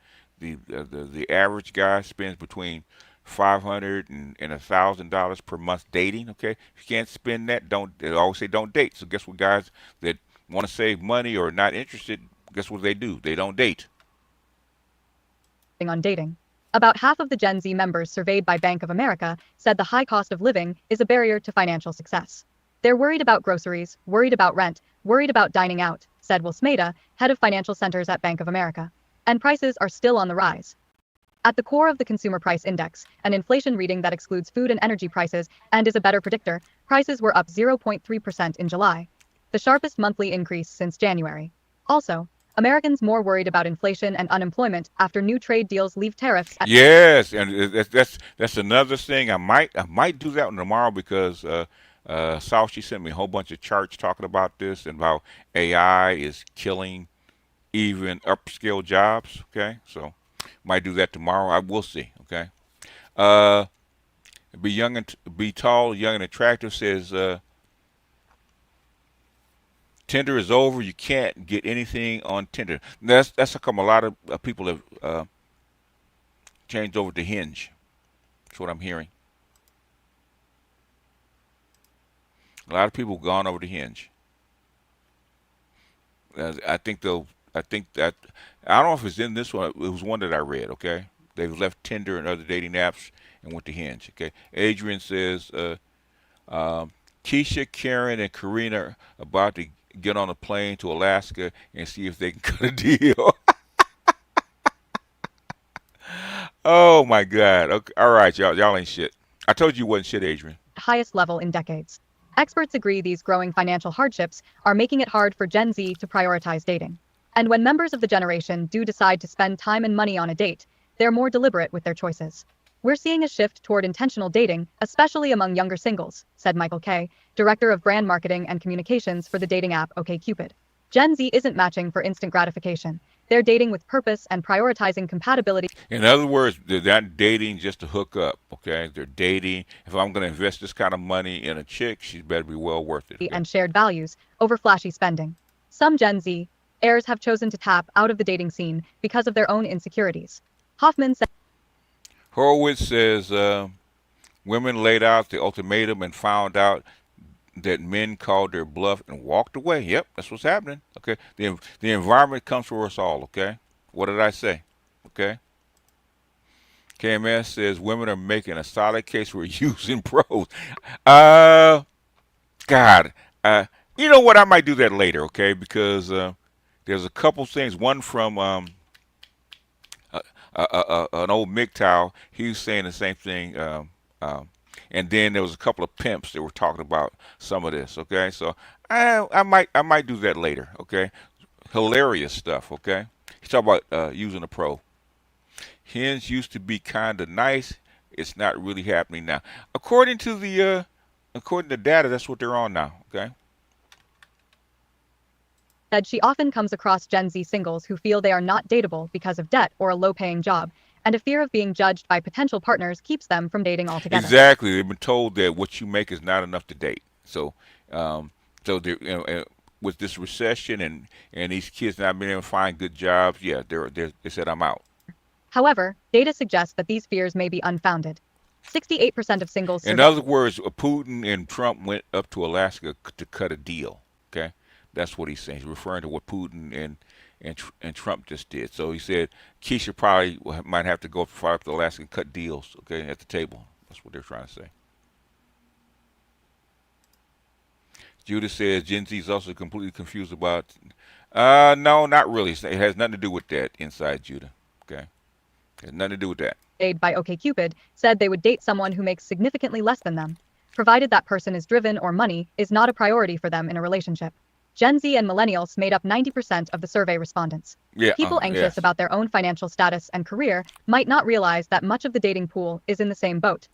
average guy spends between $500 and $1,000 per month dating. Okay, if you can't spend that, don't. They always say don't date. So guess what, guys that want to save money or not interested, guess what they do? They don't date. On dating. About half of the Gen Z members surveyed by Bank of America said the high cost of living is a barrier to financial success. They're worried about groceries, worried about rent, worried about dining out, said Will Smeda, head of financial centers at Bank of America. And prices are still on the rise. At the core of the Consumer Price Index, an inflation reading that excludes food and energy prices and is a better predictor, prices were up 0.3% in July, the sharpest monthly increase since January. Also, Americans more worried about inflation and unemployment after new trade deals leave tariffs at Yes, and that's another thing. I might do that one tomorrow because she sent me a whole bunch of charts talking about this and how AI is killing even upscale jobs. Okay, so might do that tomorrow. I will see. Okay, be tall, young and attractive says Tinder is over. You can't get anything on Tinder. That's how come a lot of people have changed over to Hinge. That's what I'm hearing. A lot of people have gone over to Hinge. I think that I don't know if it's in this one. It was one that I read. Okay, they've left Tinder and other dating apps and went to Hinge. Okay, Adrian says Keisha, Karen, and Karina are about to get on a plane to Alaska and see if they can cut a deal. Oh my God! Okay, all right, y'all ain't shit. I told you wasn't shit, Adrian. Highest level in decades. Experts agree these growing financial hardships are making it hard for Gen Z to prioritize dating. And when members of the generation do decide to spend time and money on a date, they're more deliberate with their choices. We're seeing a shift toward intentional dating, especially among younger singles, said Michael Kay, director of brand marketing and communications for the dating app OkCupid. Gen Z isn't matching for instant gratification. They're dating with purpose and prioritizing compatibility. In other words, they're not dating just to hook up, okay? They're dating. If I'm going to invest this kind of money in a chick, she better be well worth it. Okay? And shared values over flashy spending. Some Gen Z heirs have chosen to tap out of the dating scene because of their own insecurities. Hoffman said, Horowitz says women laid out the ultimatum and found out that men called their bluff and walked away. Yep, that's what's happening. Okay, the environment comes for us all. Okay, what did I say? Okay. KMS says women are making a solid case for using pros. God, you know what? I might do that later. Okay, because there's a couple things. One from an old MGTOW, he was saying the same thing. And then there was a couple of pimps that were talking about some of this. Okay, so I might do that later. Okay, hilarious stuff. Okay, he's talking about using a pro. Hinge used to be kind of nice. It's not really happening now, according to data. That's what they're on now. Okay. Said she often comes across Gen Z singles who feel they are not dateable because of debt or a low-paying job, and a fear of being judged by potential partners keeps them from dating altogether. Exactly. They've been told that what you make is not enough to date. So, with this recession and these kids not being able to find good jobs, yeah, they said I'm out. However, data suggests that these fears may be unfounded. 68% of singles. In other words, Putin and Trump went up to Alaska to cut a deal. Okay, that's what he's saying. He's referring to what Putin and Trump just did. So he said Keisha probably might have to go far up to Alaska and cut deals. Okay, at the table. That's what they're trying to say. Judah says Gen Z is also completely confused about. No, not really. It has nothing to do with that. Inside Judah. Okay. It has nothing to do with that. By OkCupid said they would date someone who makes significantly less than them, provided that person is driven or money is not a priority for them in a relationship. Gen Z and millennials made up 90% of the survey respondents. Yeah, People anxious about their own financial status and career might not realize that much of the dating pool is in the same boat.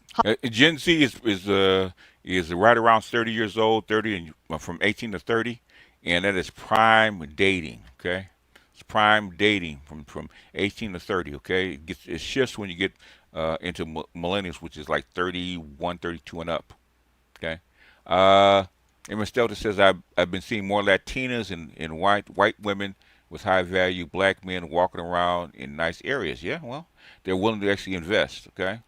Gen Z is right around 30 years old, 30 and from 18 to 30, and that is prime dating. Okay. It's prime dating from 18 to 30, okay? It shifts when you get into millennials, which is like 31, 32 and up, okay? Emma Stelter says, I've been seeing more Latinas and white women with high-value black men walking around in nice areas. Yeah, well, they're willing to actually invest, okay?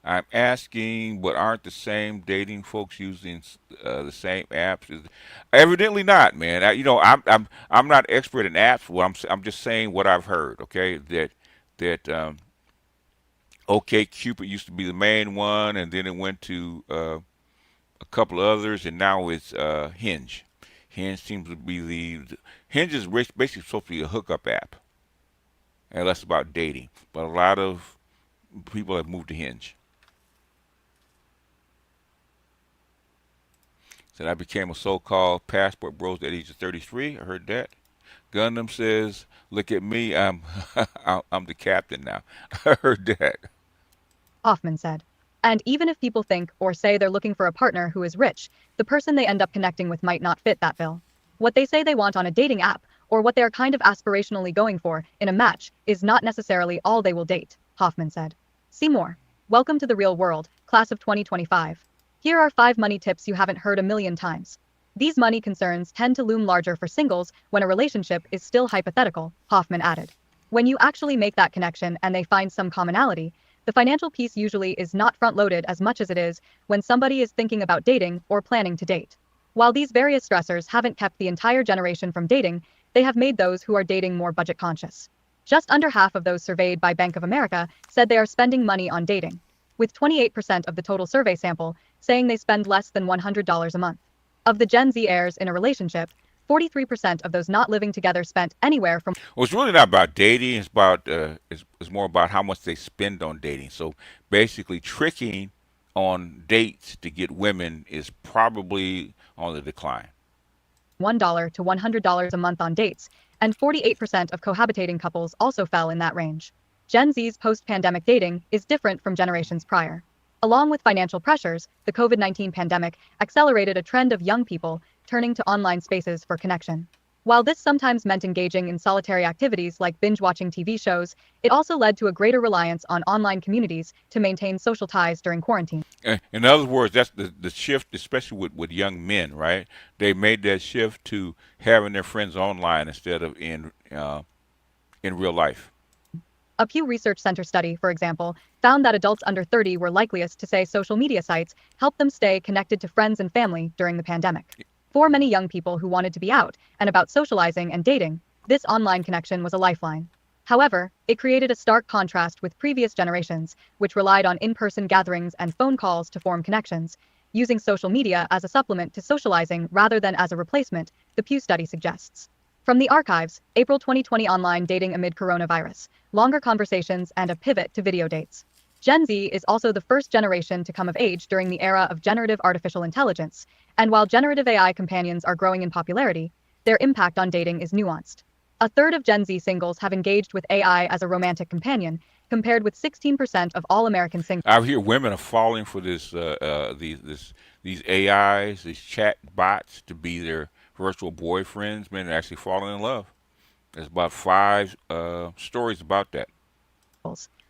I'm asking, but aren't the same dating folks using the same apps? Evidently not, man. I'm not expert in apps. Well, I'm just saying what I've heard. Okay, that OkCupid used to be the main one, and then it went to a couple of others, and now it's Hinge. Hinge seems to be Hinge is basically supposed to be a hookup app, and that's about dating. But a lot of people have moved to Hinge. Said I became a so-called passport bros at the age of 33. I heard that. Gundam says, "Look at me, I'm I'm the captain now." I heard that. Hoffman said. And even if people think or say they're looking for a partner who is rich, the person they end up connecting with might not fit that bill. What they say they want on a dating app, or what they are kind of aspirationally going for in a match, is not necessarily all they will date, Hoffman said. See more. Welcome to the real world, class of 2025. Here are 5 money tips you haven't heard a million times. These money concerns tend to loom larger for singles when a relationship is still hypothetical, Hoffman added. When you actually make that connection and they find some commonality, the financial piece usually is not front-loaded as much as it is when somebody is thinking about dating or planning to date. While these various stressors haven't kept the entire generation from dating, they have made those who are dating more budget conscious. Just under half of those surveyed by Bank of America said they are spending money on dating, with 28% of the total survey sample saying they spend less than $100 a month. Of the Gen Z heirs in a relationship, 43% of those not living together spent anywhere from. Well, it's really not about dating. It's about it's more about how much they spend on dating. So basically, tricking on dates to get women is probably on the decline. $1 to $100 a month on dates, and 48% of cohabitating couples also fell in that range. Gen Z's post-pandemic dating is different from generations prior. Along with financial pressures, the COVID-19 pandemic accelerated a trend of young people turning to online spaces for connection. While this sometimes meant engaging in solitary activities like binge-watching TV shows, it also led to a greater reliance on online communities to maintain social ties during quarantine. In other words, that's the shift, especially with young men, right? They made that shift to having their friends online instead of in real life. A Pew Research Center study, for example, found that adults under 30 were likeliest to say social media sites helped them stay connected to friends and family during the pandemic. For many young people who wanted to be out and about socializing and dating, this online connection was a lifeline. However, it created a stark contrast with previous generations, which relied on in-person gatherings and phone calls to form connections, using social media as a supplement to socializing rather than as a replacement, the Pew study suggests. From the archives, April 2020 online dating amid coronavirus, longer conversations and a pivot to video dates. Gen Z is also the first generation to come of age during the era of generative artificial intelligence, and while generative AI companions are growing in popularity, their impact on dating is nuanced. A third of Gen Z singles have engaged with AI as a romantic companion, compared with 16% of all American singles. I hear women are falling for these AIs, these chat bots to be their virtual boyfriends. Men are actually falling in love. There's about 5 stories about that.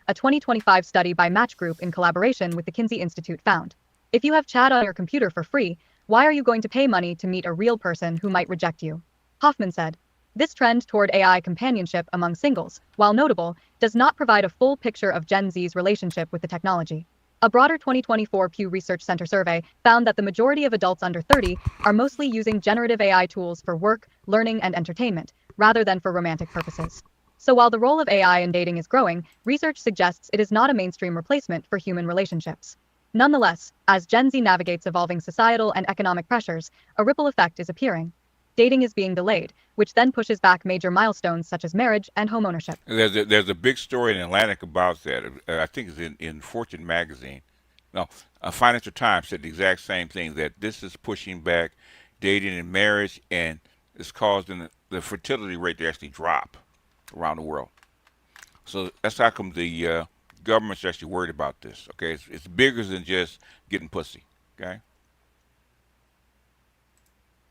A 2025 study by Match Group in collaboration with the Kinsey Institute found, if you have chat on your computer for free, why are you going to pay money to meet a real person who might reject you? Hoffman said. This trend toward AI companionship among singles, while notable, does not provide a full picture of Gen Z's relationship with the technology. A broader 2024 Pew Research Center survey found that the majority of adults under 30 are mostly using generative AI tools for work, learning, and entertainment, rather than for romantic purposes. So while the role of AI in dating is growing, research suggests it is not a mainstream replacement for human relationships. Nonetheless, as Gen Z navigates evolving societal and economic pressures, a ripple effect is appearing. Dating is being delayed, which then pushes back major milestones such as marriage and homeownership. There's a big story in Atlantic about that. I think it's in Fortune magazine. No, Financial Times said the exact same thing, that this is pushing back dating and marriage, and it's causing the fertility rate to actually drop around the world. So that's how come the government's actually worried about this. Okay, it's bigger than just getting pussy. Okay.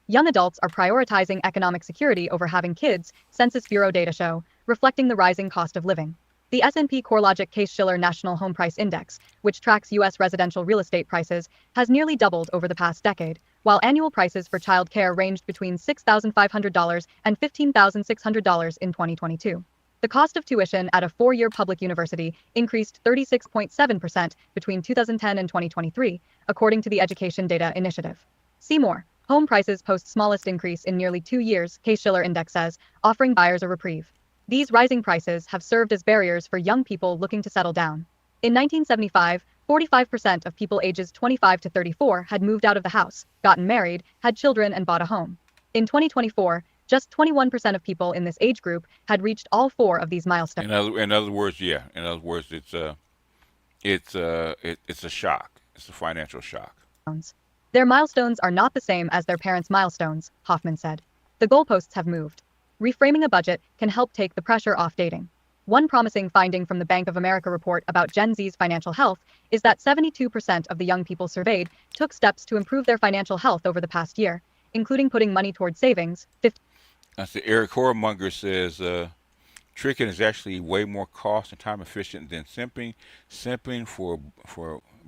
Young adults are prioritizing economic security over having kids, Census Bureau data show, reflecting the rising cost of living. The S&P CoreLogic Case-Shiller National Home Price Index, which tracks U.S. residential real estate prices, has nearly doubled over the past decade, while annual prices for child care ranged between $6,500 and $15,600 in 2022. The cost of tuition at a 4-year public university increased 36.7% between 2010 and 2023, according to the Education Data Initiative. See more. Home prices post smallest increase in nearly 2 years, Case-Shiller Index says, offering buyers a reprieve. These rising prices have served as barriers for young people looking to settle down. In 1975, 45% of people ages 25 to 34 had moved out of the house, gotten married, had children, and bought a home. In 2024, just 21% of people in this age group had reached all 4 of these milestones. In other words, yeah. In other words, it's a shock. It's a financial shock. Their milestones are not the same as their parents' milestones, Hoffman said. The goalposts have moved. Reframing a budget can help take the pressure off dating. One promising finding from the Bank of America report about Gen Z's financial health is that 72% of the young people surveyed took steps to improve their financial health over the past year, including putting money toward savings. Eric Hormonger says, tricking is actually way more cost and time efficient than simping. Simping for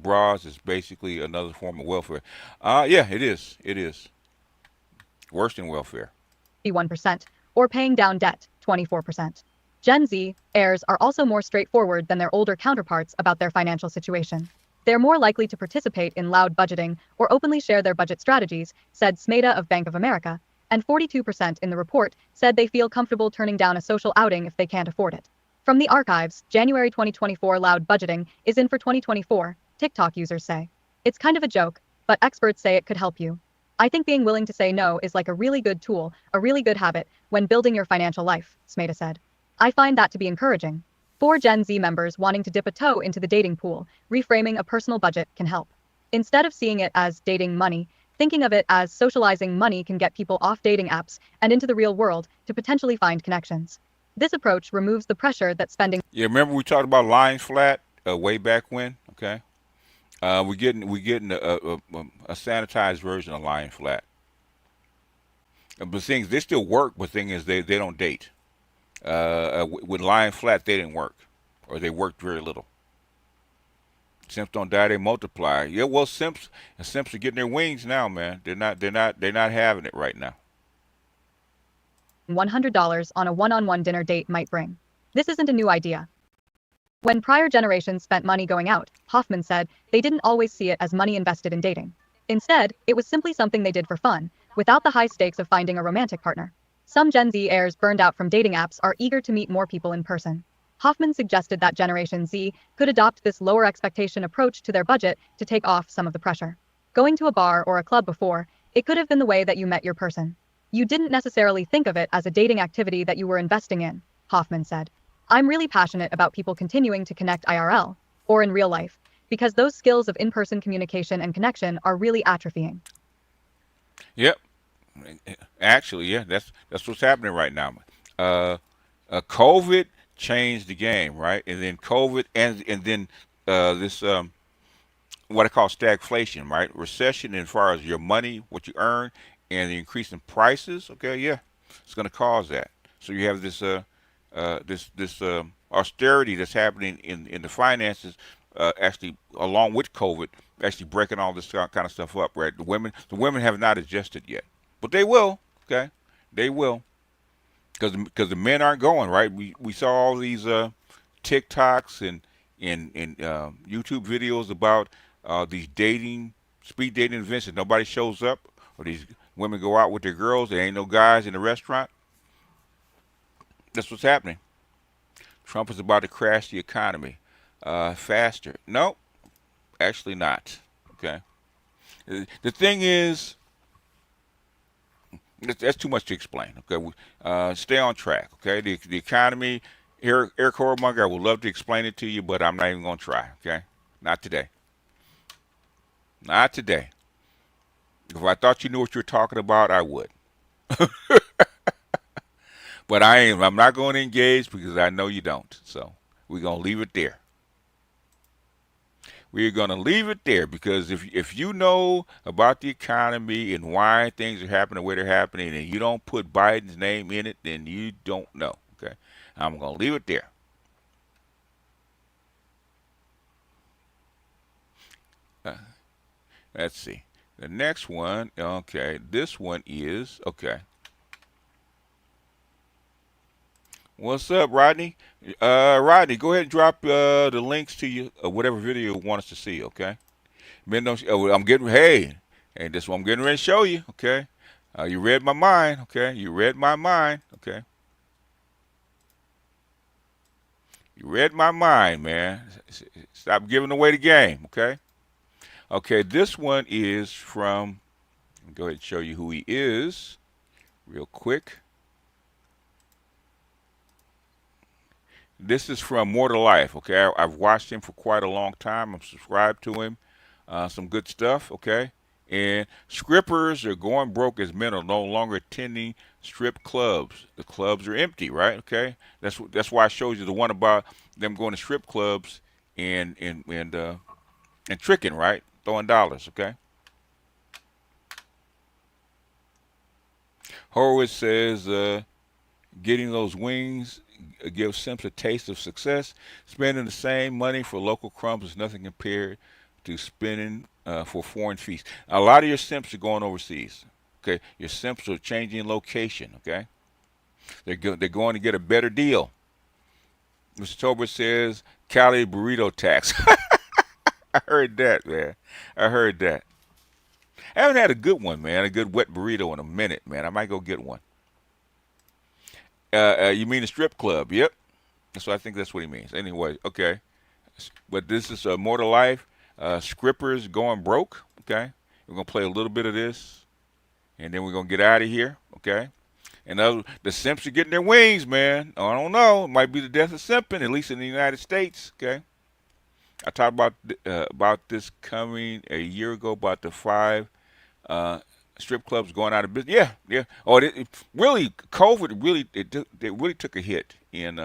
bras is basically another form of welfare. Yeah, it is. It is. Worse than welfare. 51%, or paying down debt, 24%. Gen Z heirs are also more straightforward than their older counterparts about their financial situation. They're more likely to participate in loud budgeting or openly share their budget strategies, said Smeda of Bank of America, and 42% in the report said they feel comfortable turning down a social outing if they can't afford it. From the archives, January 2024 loud budgeting is in for 2024, TikTok users say. It's kind of a joke, but experts say it could help you. I think being willing to say no is like a really good tool, a really good habit, when building your financial life, Smeda said. I find that to be encouraging. For Gen Z members wanting to dip a toe into the dating pool, reframing a personal budget can help. Instead of seeing it as dating money, thinking of it as socializing money can get people off dating apps and into the real world to potentially find connections. This approach removes the pressure that spending. Yeah, remember we talked about lying flat way back when? Okay, we're getting a sanitized version of lying flat. But things they still work, but thing is they don't date. With lying flat, they didn't work, or they worked very little. Simps don't die; they multiply. Yeah, well, simps are getting their wings now, man. They're not having it right now. $100 on a one-on-one dinner date might bring. This isn't a new idea. When prior generations spent money going out, Hoffman said they didn't always see it as money invested in dating. Instead, it was simply something they did for fun, without the high stakes of finding a romantic partner. Some Gen Z heirs burned out from dating apps are eager to meet more people in person. Hoffman suggested that Generation Z could adopt this lower expectation approach to their budget to take off some of the pressure. Going to a bar or a club before, it could have been the way that you met your person. You didn't necessarily think of it as a dating activity that you were investing in, Hoffman said. I'm really passionate about people continuing to connect IRL, or in real life, because those skills of in-person communication and connection are really atrophying. Yep. Actually, yeah, that's what's happening right now. COVID changed the game, right? And then COVID and then this what I call stagflation, right? Recession as far as your money, what you earn, and the increase in prices. Okay, yeah, it's going to cause that. So you have this austerity that's happening in the finances, actually along with COVID, actually breaking all this kind of stuff up. Right, the women have not adjusted yet, but they will. Okay, they will, because the men aren't going right. We saw all these TikToks and YouTube videos about these speed dating events that nobody shows up, or these women go out with their girls. There ain't no guys in the restaurant. That's what's happening. Trump is about to crash the economy faster. No, actually not. Okay. The thing is, that's too much to explain. Okay. Stay on track. Okay. The economy. Eric Hormonger, I would love to explain it to you, but I'm not even going to try. Okay. Not today. Not today. If I thought you knew what you were talking about, I would. But I'm not going to engage because I know you don't. So we're going to leave it there. We're going to leave it there because if you know about the economy and why things are happening the way they're happening and you don't put Biden's name in it, then you don't know. Okay. I'm going to leave it there. Let's see. The next one, okay, this one is, okay. What's up, Rodney? Rodney, go ahead and drop the links to you, whatever video you want us to see, okay? I'm getting, hey, this is what I'm getting ready to show you, okay? You read my mind, okay? You read my mind, okay? You read my mind, man. Stop giving away the game, okay? Okay, this one is from, I'll go ahead and show you who he is real quick. This is from More to Life, okay? I've watched him for quite a long time. I'm subscribed to him. Some good stuff, okay? And strippers are going broke as men are no longer attending strip clubs. The clubs are empty, right? Okay? That's why I showed you the one about them going to strip clubs and tricking, right? Throwing dollars, okay? Horowitz says, getting those wings gives simps a taste of success. Spending the same money for local crumbs is nothing compared to spending for foreign feasts. A lot of your simps are going overseas, okay? Your simps are changing location, okay? They're going to get a better deal. Mr. Tobert says, Cali burrito tax. I heard that, man. I heard that. I haven't had a good one, man. A good wet burrito in a minute, man. I might go get one. You mean a strip club? Yep. So I think that's what he means. Anyway, okay. But this is More to Life. Scrippers going broke. Okay. We're gonna play a little bit of this, and then we're gonna get out of here. Okay. And the simps are getting their wings, man. I don't know. It might be the death of simping, at least in the United States. Okay. I talked about this coming a year ago about the 5 Strip clubs going out of business. Yeah, yeah. Oh, really, COVID it really took a hit. And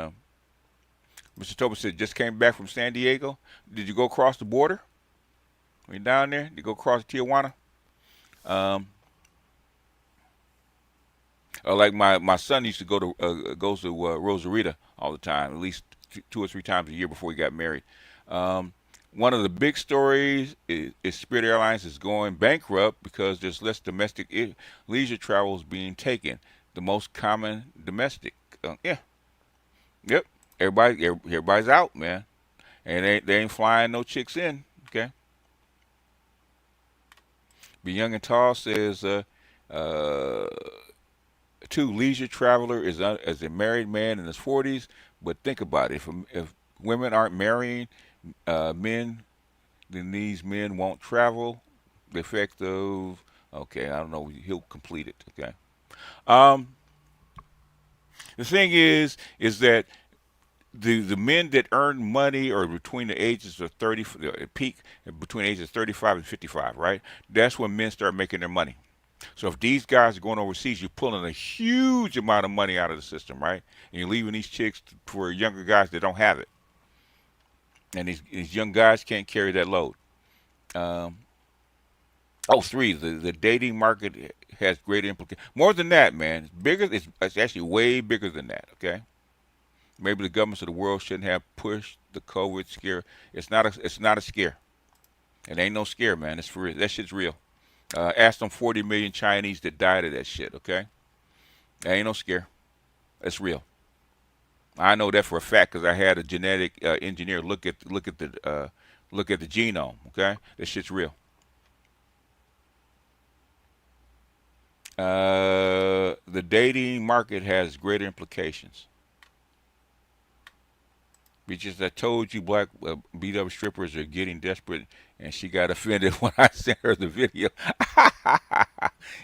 Mr. Tobin said just came back from San Diego. Did you go across the border? Were you down there? Did you go across Tijuana? Um, like my son used to goes to Rosarita all the time, at least 2 or 3 times a year before he got married. One of the big stories is Spirit Airlines is going bankrupt because there's less domestic leisure travel is being taken. The most common domestic. Yeah. Yep. Everybody's out, man, and they ain't flying no chicks in. Okay. Be Young and Tall says, two, leisure traveler is as a married man in his 40s. But think about it: if women aren't marrying men, then these men won't travel. The effect of okay, I don't know. He'll complete it. Okay. Um, the thing is that the men that earn money are between the ages of 30, peak between the ages of 35 and 55, right? That's when men start making their money. So if these guys are going overseas, you're pulling a huge amount of money out of the system, right? And you're leaving these chicks for younger guys that don't have it. And these young guys can't carry that load. Three, the dating market has great implications. More than that, man. It's bigger. It's actually way bigger than that, okay? Maybe the governments of the world shouldn't have pushed the COVID scare. It's not a scare. It ain't no scare, man. It's for real. That shit's real. Ask them 40 million Chinese that died of that shit, okay? That ain't no scare. It's real. I know that for a fact because I had a genetic engineer look at the genome, okay? That shit's real. The dating market has greater implications. Because I told you black beat-up strippers are getting desperate, and she got offended when I sent her the video.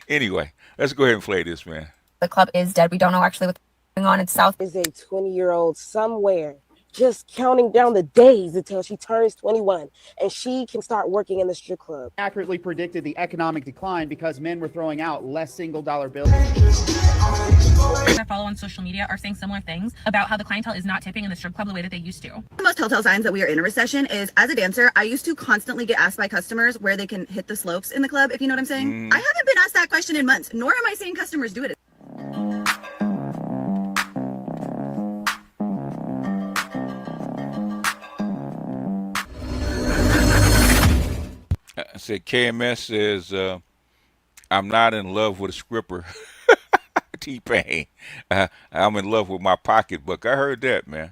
Anyway, let's go ahead and play this, man. The club is dead. We don't know actually what's going on. It's South. Is a 20-year-old somewhere just counting down the days until she turns 21 and she can start working in the strip club. Accurately predicted the economic decline because men were throwing out less single-dollar bills. I follow on social media are saying similar things about how the clientele is not tipping in the strip club the way that they used to. The most telltale signs that we are in a recession is, as a dancer, I used to constantly get asked by customers where they can hit the slopes in the club, if you know what I'm saying. I haven't been asked that question in months, nor am I seeing customers do it. I said KMS says, I'm not in love with a scripper. T-Pain. I'm in love with my pocketbook. I heard that, man.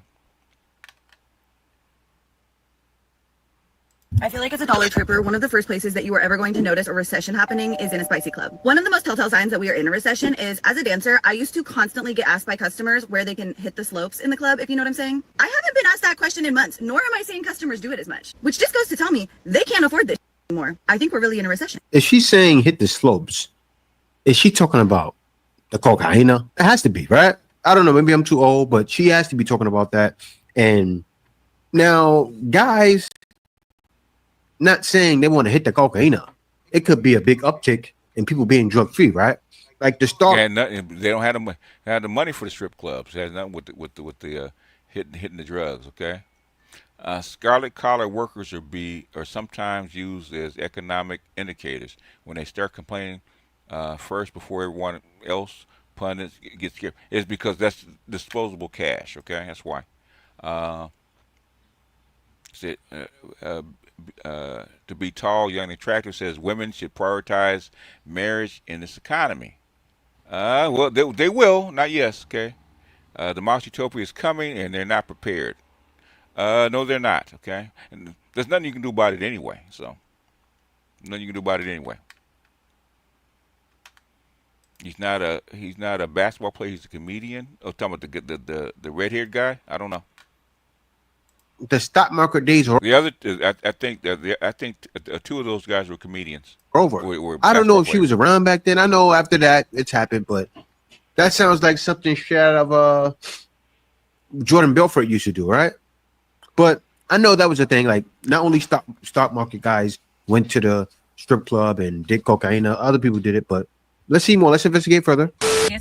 I feel like as a dollar tripper, one of the first places that you are ever going to notice a recession happening is in a spicy club. One of the most telltale signs that we are in a recession is, as a dancer, I used to constantly get asked by customers where they can hit the slopes in the club, if you know what I'm saying. I haven't been asked that question in months, nor am I seeing customers do it as much, which just goes to tell me they can't afford this anymore. I think we're really in a recession. Is she saying hit the slopes? Is she talking about the cocaina? It has to be, right? I don't know. Maybe I'm too old, but she has to be talking about that. And now, guys, not saying they want to hit the cocaina. It could be a big uptick in people being drug free, right? Like the start. Yeah, they don't have the money for the strip clubs. It has nothing with the hitting the drugs. Okay. Scarlet collar workers are sometimes used as economic indicators when they start complaining first before everyone else. Pundits get scared. It's because that's disposable cash. Okay, that's why. To be tall, young, and attractive says women should prioritize marriage in this economy. Well, they will, not yes. Okay. The Mouse Utopia is coming, and they're not prepared. No, they're not. Okay, and there's nothing you can do about it anyway. So, nothing you can do about it anyway. He's not a basketball player. He's a comedian. Oh, talking about the red-haired guy. I don't know. The stock market days are the other. I think two of those guys were comedians. Over. I don't know if she was around back then. I know after that it's happened, but that sounds like something straight out of Jordan Belfort used to do, right? But I know that was a thing. Like not only stock market guys went to the strip club and did cocaine. Other people did it, but let's see more. Let's investigate further.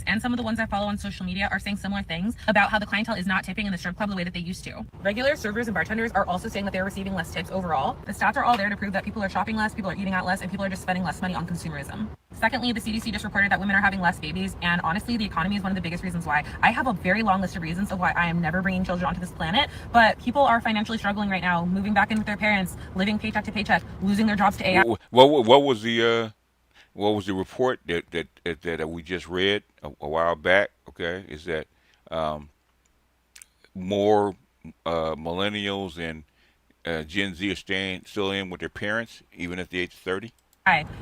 And some of the ones I follow on social media are saying similar things about how the clientele is not tipping in the strip club the way that they used to. Regular servers and bartenders are also saying that they're receiving less tips overall. The stats are all there to prove that people are shopping less, people are eating out less, and people are just spending less money on consumerism. Secondly, the CDC just reported that women are having less babies, and honestly, the economy is one of the biggest reasons why. I have a very long list of reasons of why I am never bringing children onto this planet, but people are financially struggling right now, moving back in with their parents, living paycheck to paycheck, losing their jobs to AI. What was the report that we just read a while back? Okay, is that more millennials and Gen Z are still in with their parents even at the age of 30?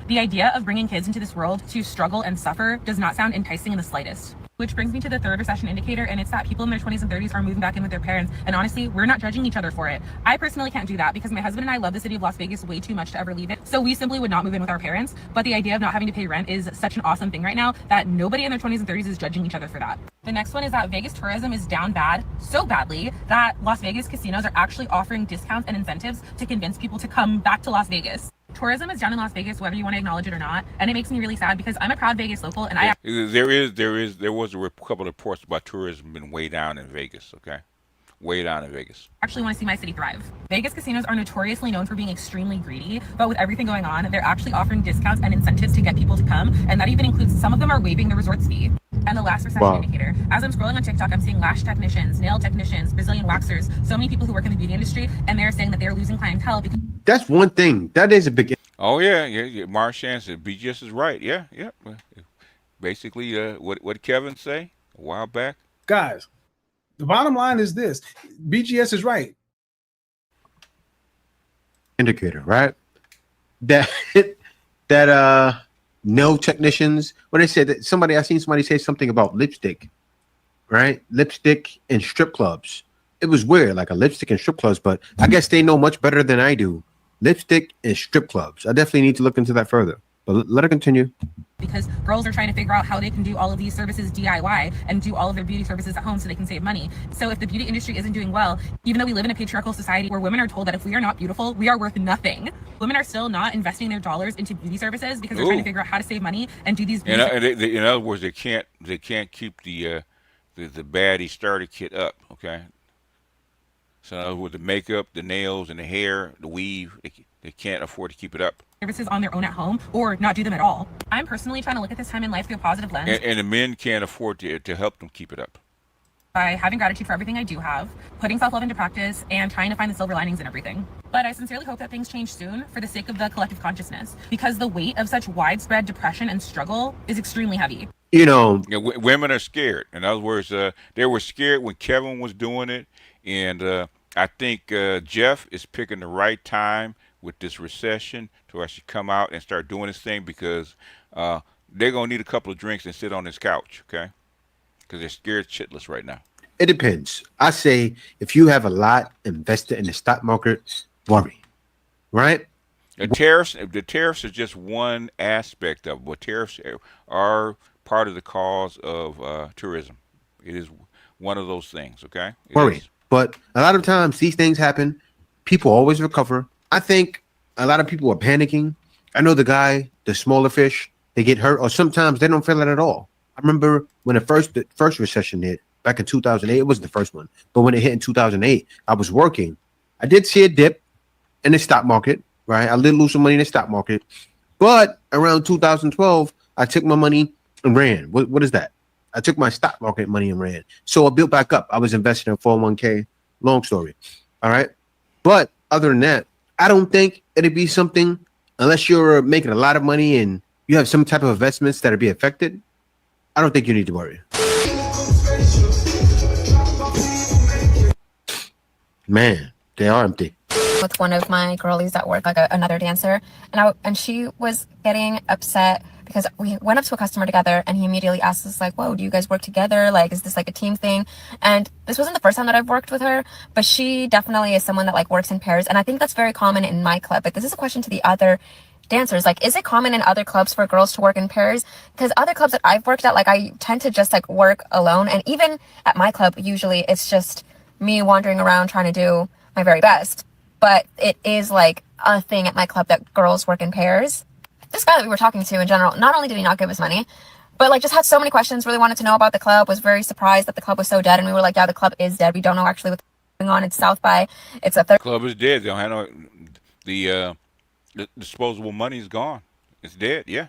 The idea of bringing kids into this world to struggle and suffer does not sound enticing in the slightest. Which brings me to the third recession indicator, and it's that people in their 20s and 30s are moving back in with their parents, and honestly, we're not judging each other for it. I personally can't do that because my husband and I love the city of Las Vegas way too much to ever leave it, so we simply would not move in with our parents, but the idea of not having to pay rent is such an awesome thing right now that nobody in their 20s and 30s is judging each other for that. The next one is that Vegas tourism is down bad, so badly, that Las Vegas casinos are actually offering discounts and incentives to convince people to come back to Las Vegas. Tourism is down in Las Vegas, whether you want to acknowledge it or not, and it makes me really sad because I'm a proud Vegas local, and there was a couple of reports about tourism being way down in Vegas. Okay, way down in Vegas. Actually want to see my city thrive. Vegas casinos are notoriously known for being extremely greedy, but with everything going on, they're actually offering discounts and incentives to get people to come, and that even includes some of them are waiving the resort's fee. And the last recession indicator, as I'm scrolling on TikTok, I'm seeing lash technicians, nail technicians, Brazilian waxers, so many people who work in the beauty industry, and they're saying that they're losing clientele because That's one thing. That is a big. Oh yeah. Marshan said BGS is right. Yeah. Basically, what Kevin say a while back? Guys, the bottom line is this: BGS is right. Indicator, right? That no technicians. What they said that I seen somebody say something about lipstick, right? Lipstick in strip clubs. It was weird, like a lipstick in strip clubs, but I guess they know much better than I do. Lipstick in strip clubs. I definitely need to look into that further. But let her continue. Because girls are trying to figure out how they can do all of these services DIY and do all of their beauty services at home so they can save money. So if the beauty industry isn't doing well, even though we live in a patriarchal society where women are told that if we are not beautiful, we are worth nothing, women are still not investing their dollars into beauty services because they're trying to figure out how to save money and do these beauty in other words, they can't keep the baddie starter kit up. Okay. So in other words, the makeup, the nails, and the hair, the weave, they can't afford to keep it up. Services on their own at home or not do them at all. I'm personally trying to look at this time in life through a positive lens. And the men can't afford to help them keep it up. By having gratitude for everything I do have, putting self-love into practice, and trying to find the silver linings in everything. But I sincerely hope that things change soon for the sake of the collective consciousness, because the weight of such widespread depression and struggle is extremely heavy. Women are scared. In other words, they were scared when Kevin was doing it, and I think Jeff is picking the right time with this recession to actually come out and start doing this thing because they're going to need a couple of drinks and sit on this couch, okay? Because they're scared shitless right now. It depends. I say if you have a lot invested in the stock market, worry, right? The tariffs are just one aspect of it, but tariffs are part of the cause of tourism. It is one of those things, okay? Worry. But a lot of times these things happen. People always recover. I think a lot of people are panicking. I know the smaller fish, they get hurt, or sometimes they don't feel it at all. I remember when the first recession hit back in 2008. It wasn't the first one, but when it hit in 2008, I was working. I did see a dip in the stock market, right? I did lose some money in the stock market, but around 2012, I took my money and ran. What is that? I took my stock market money and ran. So I built back up. I was investing in 401k. Long story. All right. But other than that, I don't think it'd be something unless you're making a lot of money and you have some type of investments that'll be affected. I don't think you need to worry. Man, they are empty. With one of my girlies at work, like another dancer, and she was getting upset because we went up to a customer together and he immediately asked us like, whoa, do you guys work together? Like, is this like a team thing? And this wasn't the first time that I've worked with her, but she definitely is someone that like works in pairs. And I think that's very common in my club. But this is a question to the other dancers. Like, is it common in other clubs for girls to work in pairs? Because other clubs that I've worked at, like I tend to just like work alone. And even at my club, usually it's just me wandering around trying to do my very best. But it is like a thing at my club that girls work in pairs. this guy that we were talking to in general, not only did he not give us money, but like just had so many questions, really wanted to know about the club, was very surprised that the club was so dead. And we were like, yeah, the club is dead. We don't know actually what's going on. It's South by, it's a Club is dead. They don't have no, the disposable money is gone. It's dead. Yeah.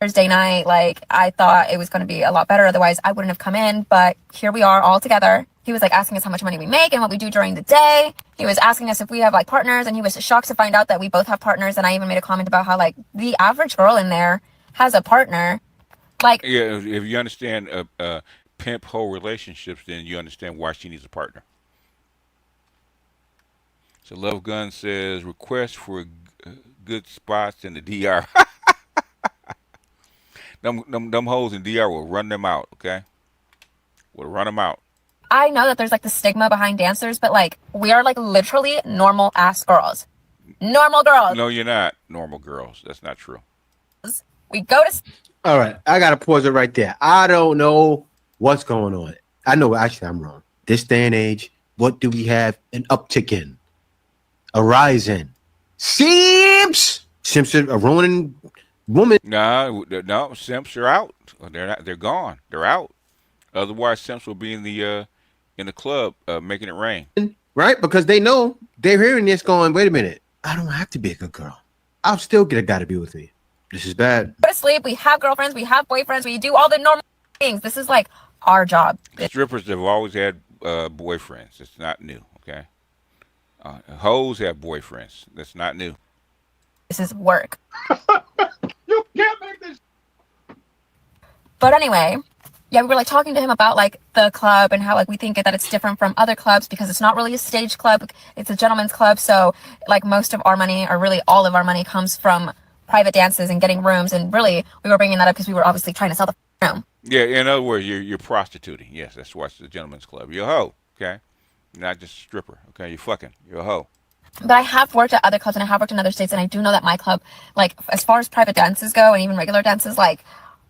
Thursday night. Like I thought it was going to be a lot better. Otherwise I wouldn't have come in, but here we are all together. He was like asking us how much money we make and what we do during the day. He was asking us if we have like partners, and he was shocked to find out that we both have partners. And I even made a comment about how like the average girl in there has a partner. Like, yeah, if you understand pimp hoe relationships, then you understand why she needs a partner. So Love Gun says request for good spots in the DR. them hoes in DR will run them out. Okay, will run them out. I know that there's like the stigma behind dancers, but like we are like literally normal ass girls. Normal girls. No, you're not normal girls. That's not true. We go to. All right, I gotta pause it right there. I don't know what's going on. I know actually I'm wrong. This day and age, what do we have an uptick in? A rise in? Simps! Simps are ruining women. No, simps are out. They're not. They're gone. They're out. Otherwise, simps will be in the club making it rain. Right? Because they know they're hearing this going, wait a minute, I don't have to be a good girl. I'll still get a guy to be with me. This is bad. Go to sleep. We have girlfriends. We have boyfriends. We do all the normal things. This is like our job. Strippers have always had boyfriends. It's not new. Okay. Hoes have boyfriends. That's not new. This is work. You can't make this. But anyway, yeah, we were like talking to him about like the club and how like we think that it's different from other clubs because it's not really a stage club. It's a gentleman's club. So like most of our money, or really all of our money, comes from private dances and getting rooms. And really, we were bringing that up because we were obviously trying to sell the room. Yeah, in other words, you're prostituting. Yes, that's why it's the gentleman's club. You're a hoe. Okay. You're not just a stripper. Okay. You're fucking. You're a hoe. But I have worked at other clubs and I have worked in other states, and I do know that my club, like as far as private dances go and even regular dances, like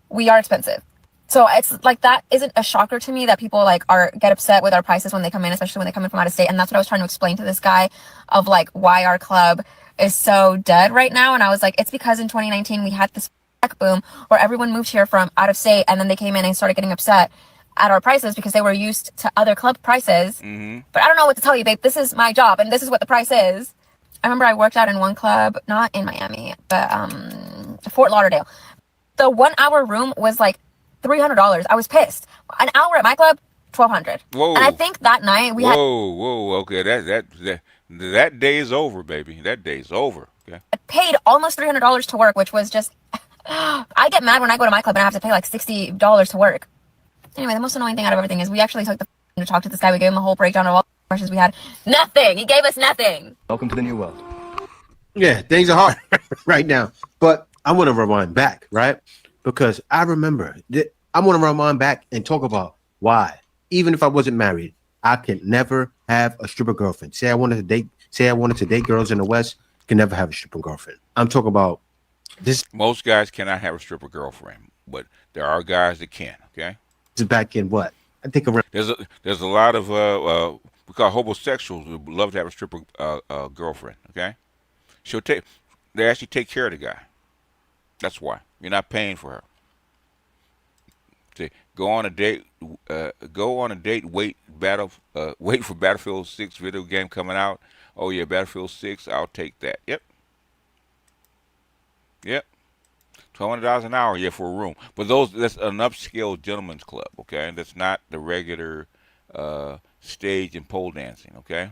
we are expensive. So it's like that isn't a shocker to me that people like get upset with our prices when they come in, especially when they come in from out of state. And that's what I was trying to explain to this guy of like why our club is so dead right now. And I was like, it's because in 2019 we had this tech boom where everyone moved here from out of state, and then they came in and started getting upset at our prices because they were used to other club prices. Mm-hmm. But I don't know what to tell you, babe. This is my job and this is what the price is. I remember I worked out in one club, not in Miami, but Fort Lauderdale. The 1 hour room was like $300. I was pissed. An hour at my club, $1,200. Whoa. And I think that night we had. Whoa. Okay, that day is over, baby. That day's over. Okay. I paid almost $300 to work, which was just. I get mad when I go to my club and I have to pay like $60 to work. Anyway, the most annoying thing out of everything is we actually took the to talk to this guy. We gave him a whole breakdown of all the questions we had. Nothing. He gave us nothing. Welcome to the new world. Yeah, things are hard right now. But I want to rewind back, right? Because I remember that I want to rewind back and talk about why, even if I wasn't married, I can never have a stripper girlfriend. Say I wanted to date girls in the West, can never have a stripper girlfriend. I'm talking about this. Most guys cannot have a stripper girlfriend, but there are guys that can. Okay. This is back in what? I think around. There's a lot of we call homosexuals who would love to have a stripper girlfriend. Okay. They actually take care of the guy. That's why you're not paying for her. See, go on a date. Wait for Battlefield 6 video game coming out. Oh yeah, Battlefield 6. I'll take that. Yep. $1,200 an hour, yeah, for a room. But that's an upscale gentleman's club, okay? That's not the regular stage and pole dancing, okay?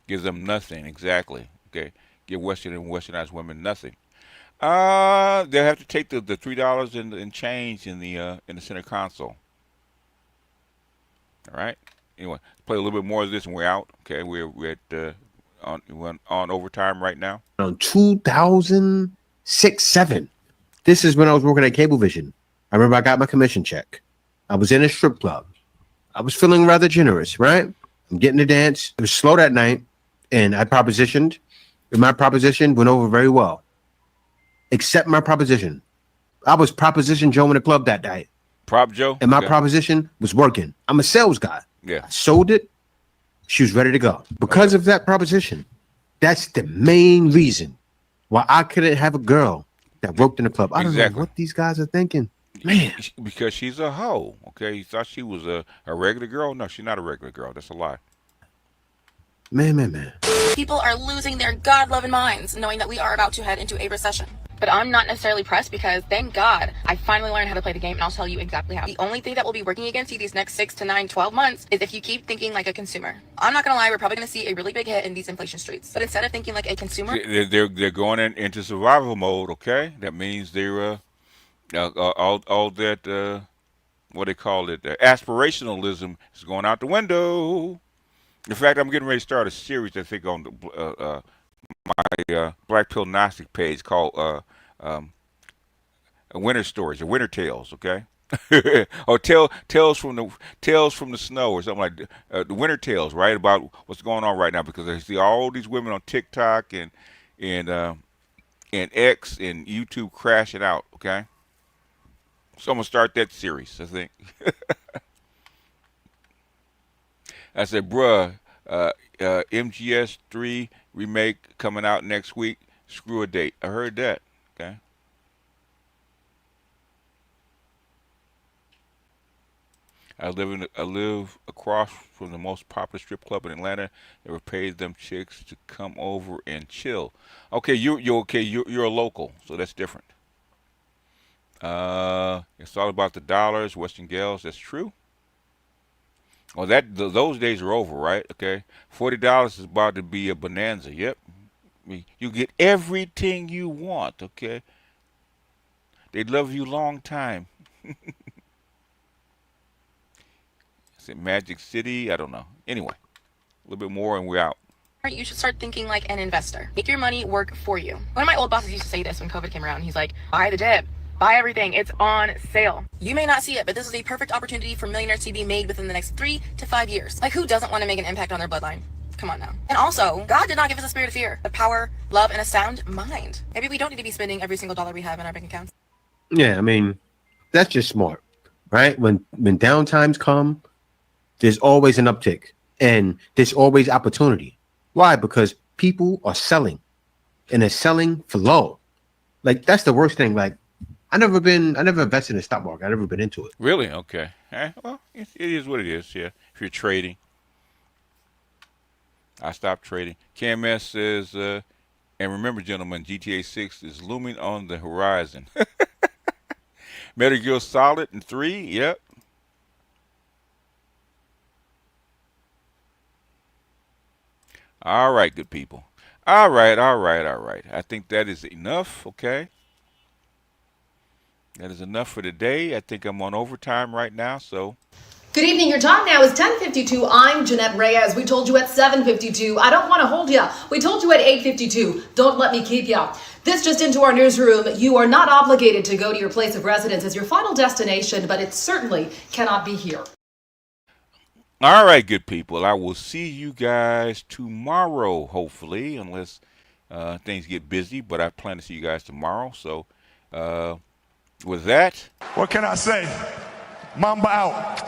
Gives them nothing, exactly, okay? Give Western and westernized women nothing. They'll have to take the $3 and change in the center console. All right. Anyway, play a little bit more of this and we're out. Okay, we're at on overtime right now. Around 2006, 7. This is when I was working at Cablevision. I remember I got my commission check. I was in a strip club. I was feeling rather generous, right? I'm getting to dance. It was slow that night, and I propositioned. And my proposition went over very well. Except my proposition. I was Proposition Joe in the club that night. Prop Joe? And my proposition was working. I'm a sales guy. Yeah. I sold it. She was ready to go. Because of that proposition, that's the main reason Why I couldn't have a girl that worked in the club. I don't know Exactly. what these guys are thinking. Man. Because she's a hoe. Okay, you thought she was a regular girl? No, she's not a regular girl. That's a lie. Man. People are losing their God-loving minds knowing that we are about to head into a recession. But I'm not necessarily pressed because, thank God, I finally learned how to play the game, and I'll tell you exactly how. The only thing that will be working against you these next 6 to 9, 12 months is if you keep thinking like a consumer. I'm not gonna lie, we're probably gonna see a really big hit in these inflation streets. But instead of thinking like a consumer, They're going into survival mode. Okay, that means they're all that what they call it, aspirationalism is going out the window. In fact, I'm getting ready to start a series I think on my Black Pill Gnostic page called Winter Stories or Winter Tales. Okay, or tales from the snow or something like the Winter Tales, right? About what's going on right now because I see all these women on TikTok and X and YouTube crashing out. Okay. So I'm gonna start that series, I think. I said, bruh, MGS3 remake coming out next week. Screw a date. I heard that. Okay. I live across from the most popular strip club in Atlanta. Never paid them chicks to come over and chill. Okay, you're okay. You're a local, so that's different. It's all about the dollars, Western Gals. That's true. Well, those days are over, right? Okay, $40 is about to be a bonanza. Yep, you get everything you want. Okay, they love you long time. Is it Magic City? I don't know. Anyway, a little bit more and we're out. you should start thinking like an investor. Make your money work for you. One of my old bosses used to say this when COVID came around. He's like, buy the dip. Buy everything. It's on sale. You may not see it, but this is a perfect opportunity for millionaires to be made within the next 3 to 5 years. Like, who doesn't want to make an impact on their bloodline? Come on now. And also, God did not give us a spirit of fear, but power, love, and a sound mind. Maybe we don't need to be spending every single dollar we have in our bank accounts. Yeah, I mean, that's just smart, right? When downtimes come, there's always an uptick and there's always opportunity. Why? Because people are selling and they're selling for low. Like, that's the worst thing. Like, I never invested in the stock market. I never been into it. Really? Okay. Well, it is what it is. Yeah. If you're trading, I stopped trading. KMS says, and remember, gentlemen, GTA 6 is looming on the horizon. Metal Gear Solid and 3. Yep. All right, good people. All right. I think that is enough. Okay. That is enough for today. I think I'm on overtime right now, so. Good evening. Your time now is 10:52. I'm Jeanette Reyes. We told you at 7:52. I don't want to hold you. We told you at 8:52. Don't let me keep you. This just into our newsroom. You are not obligated to go to your place of residence as your final destination, but it certainly cannot be here. All right, good people. I will see you guys tomorrow, hopefully, unless things get busy. But I plan to see you guys tomorrow. So with that. What can I say? Mamba out.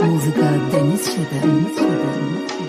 Музыка Денис Шибер.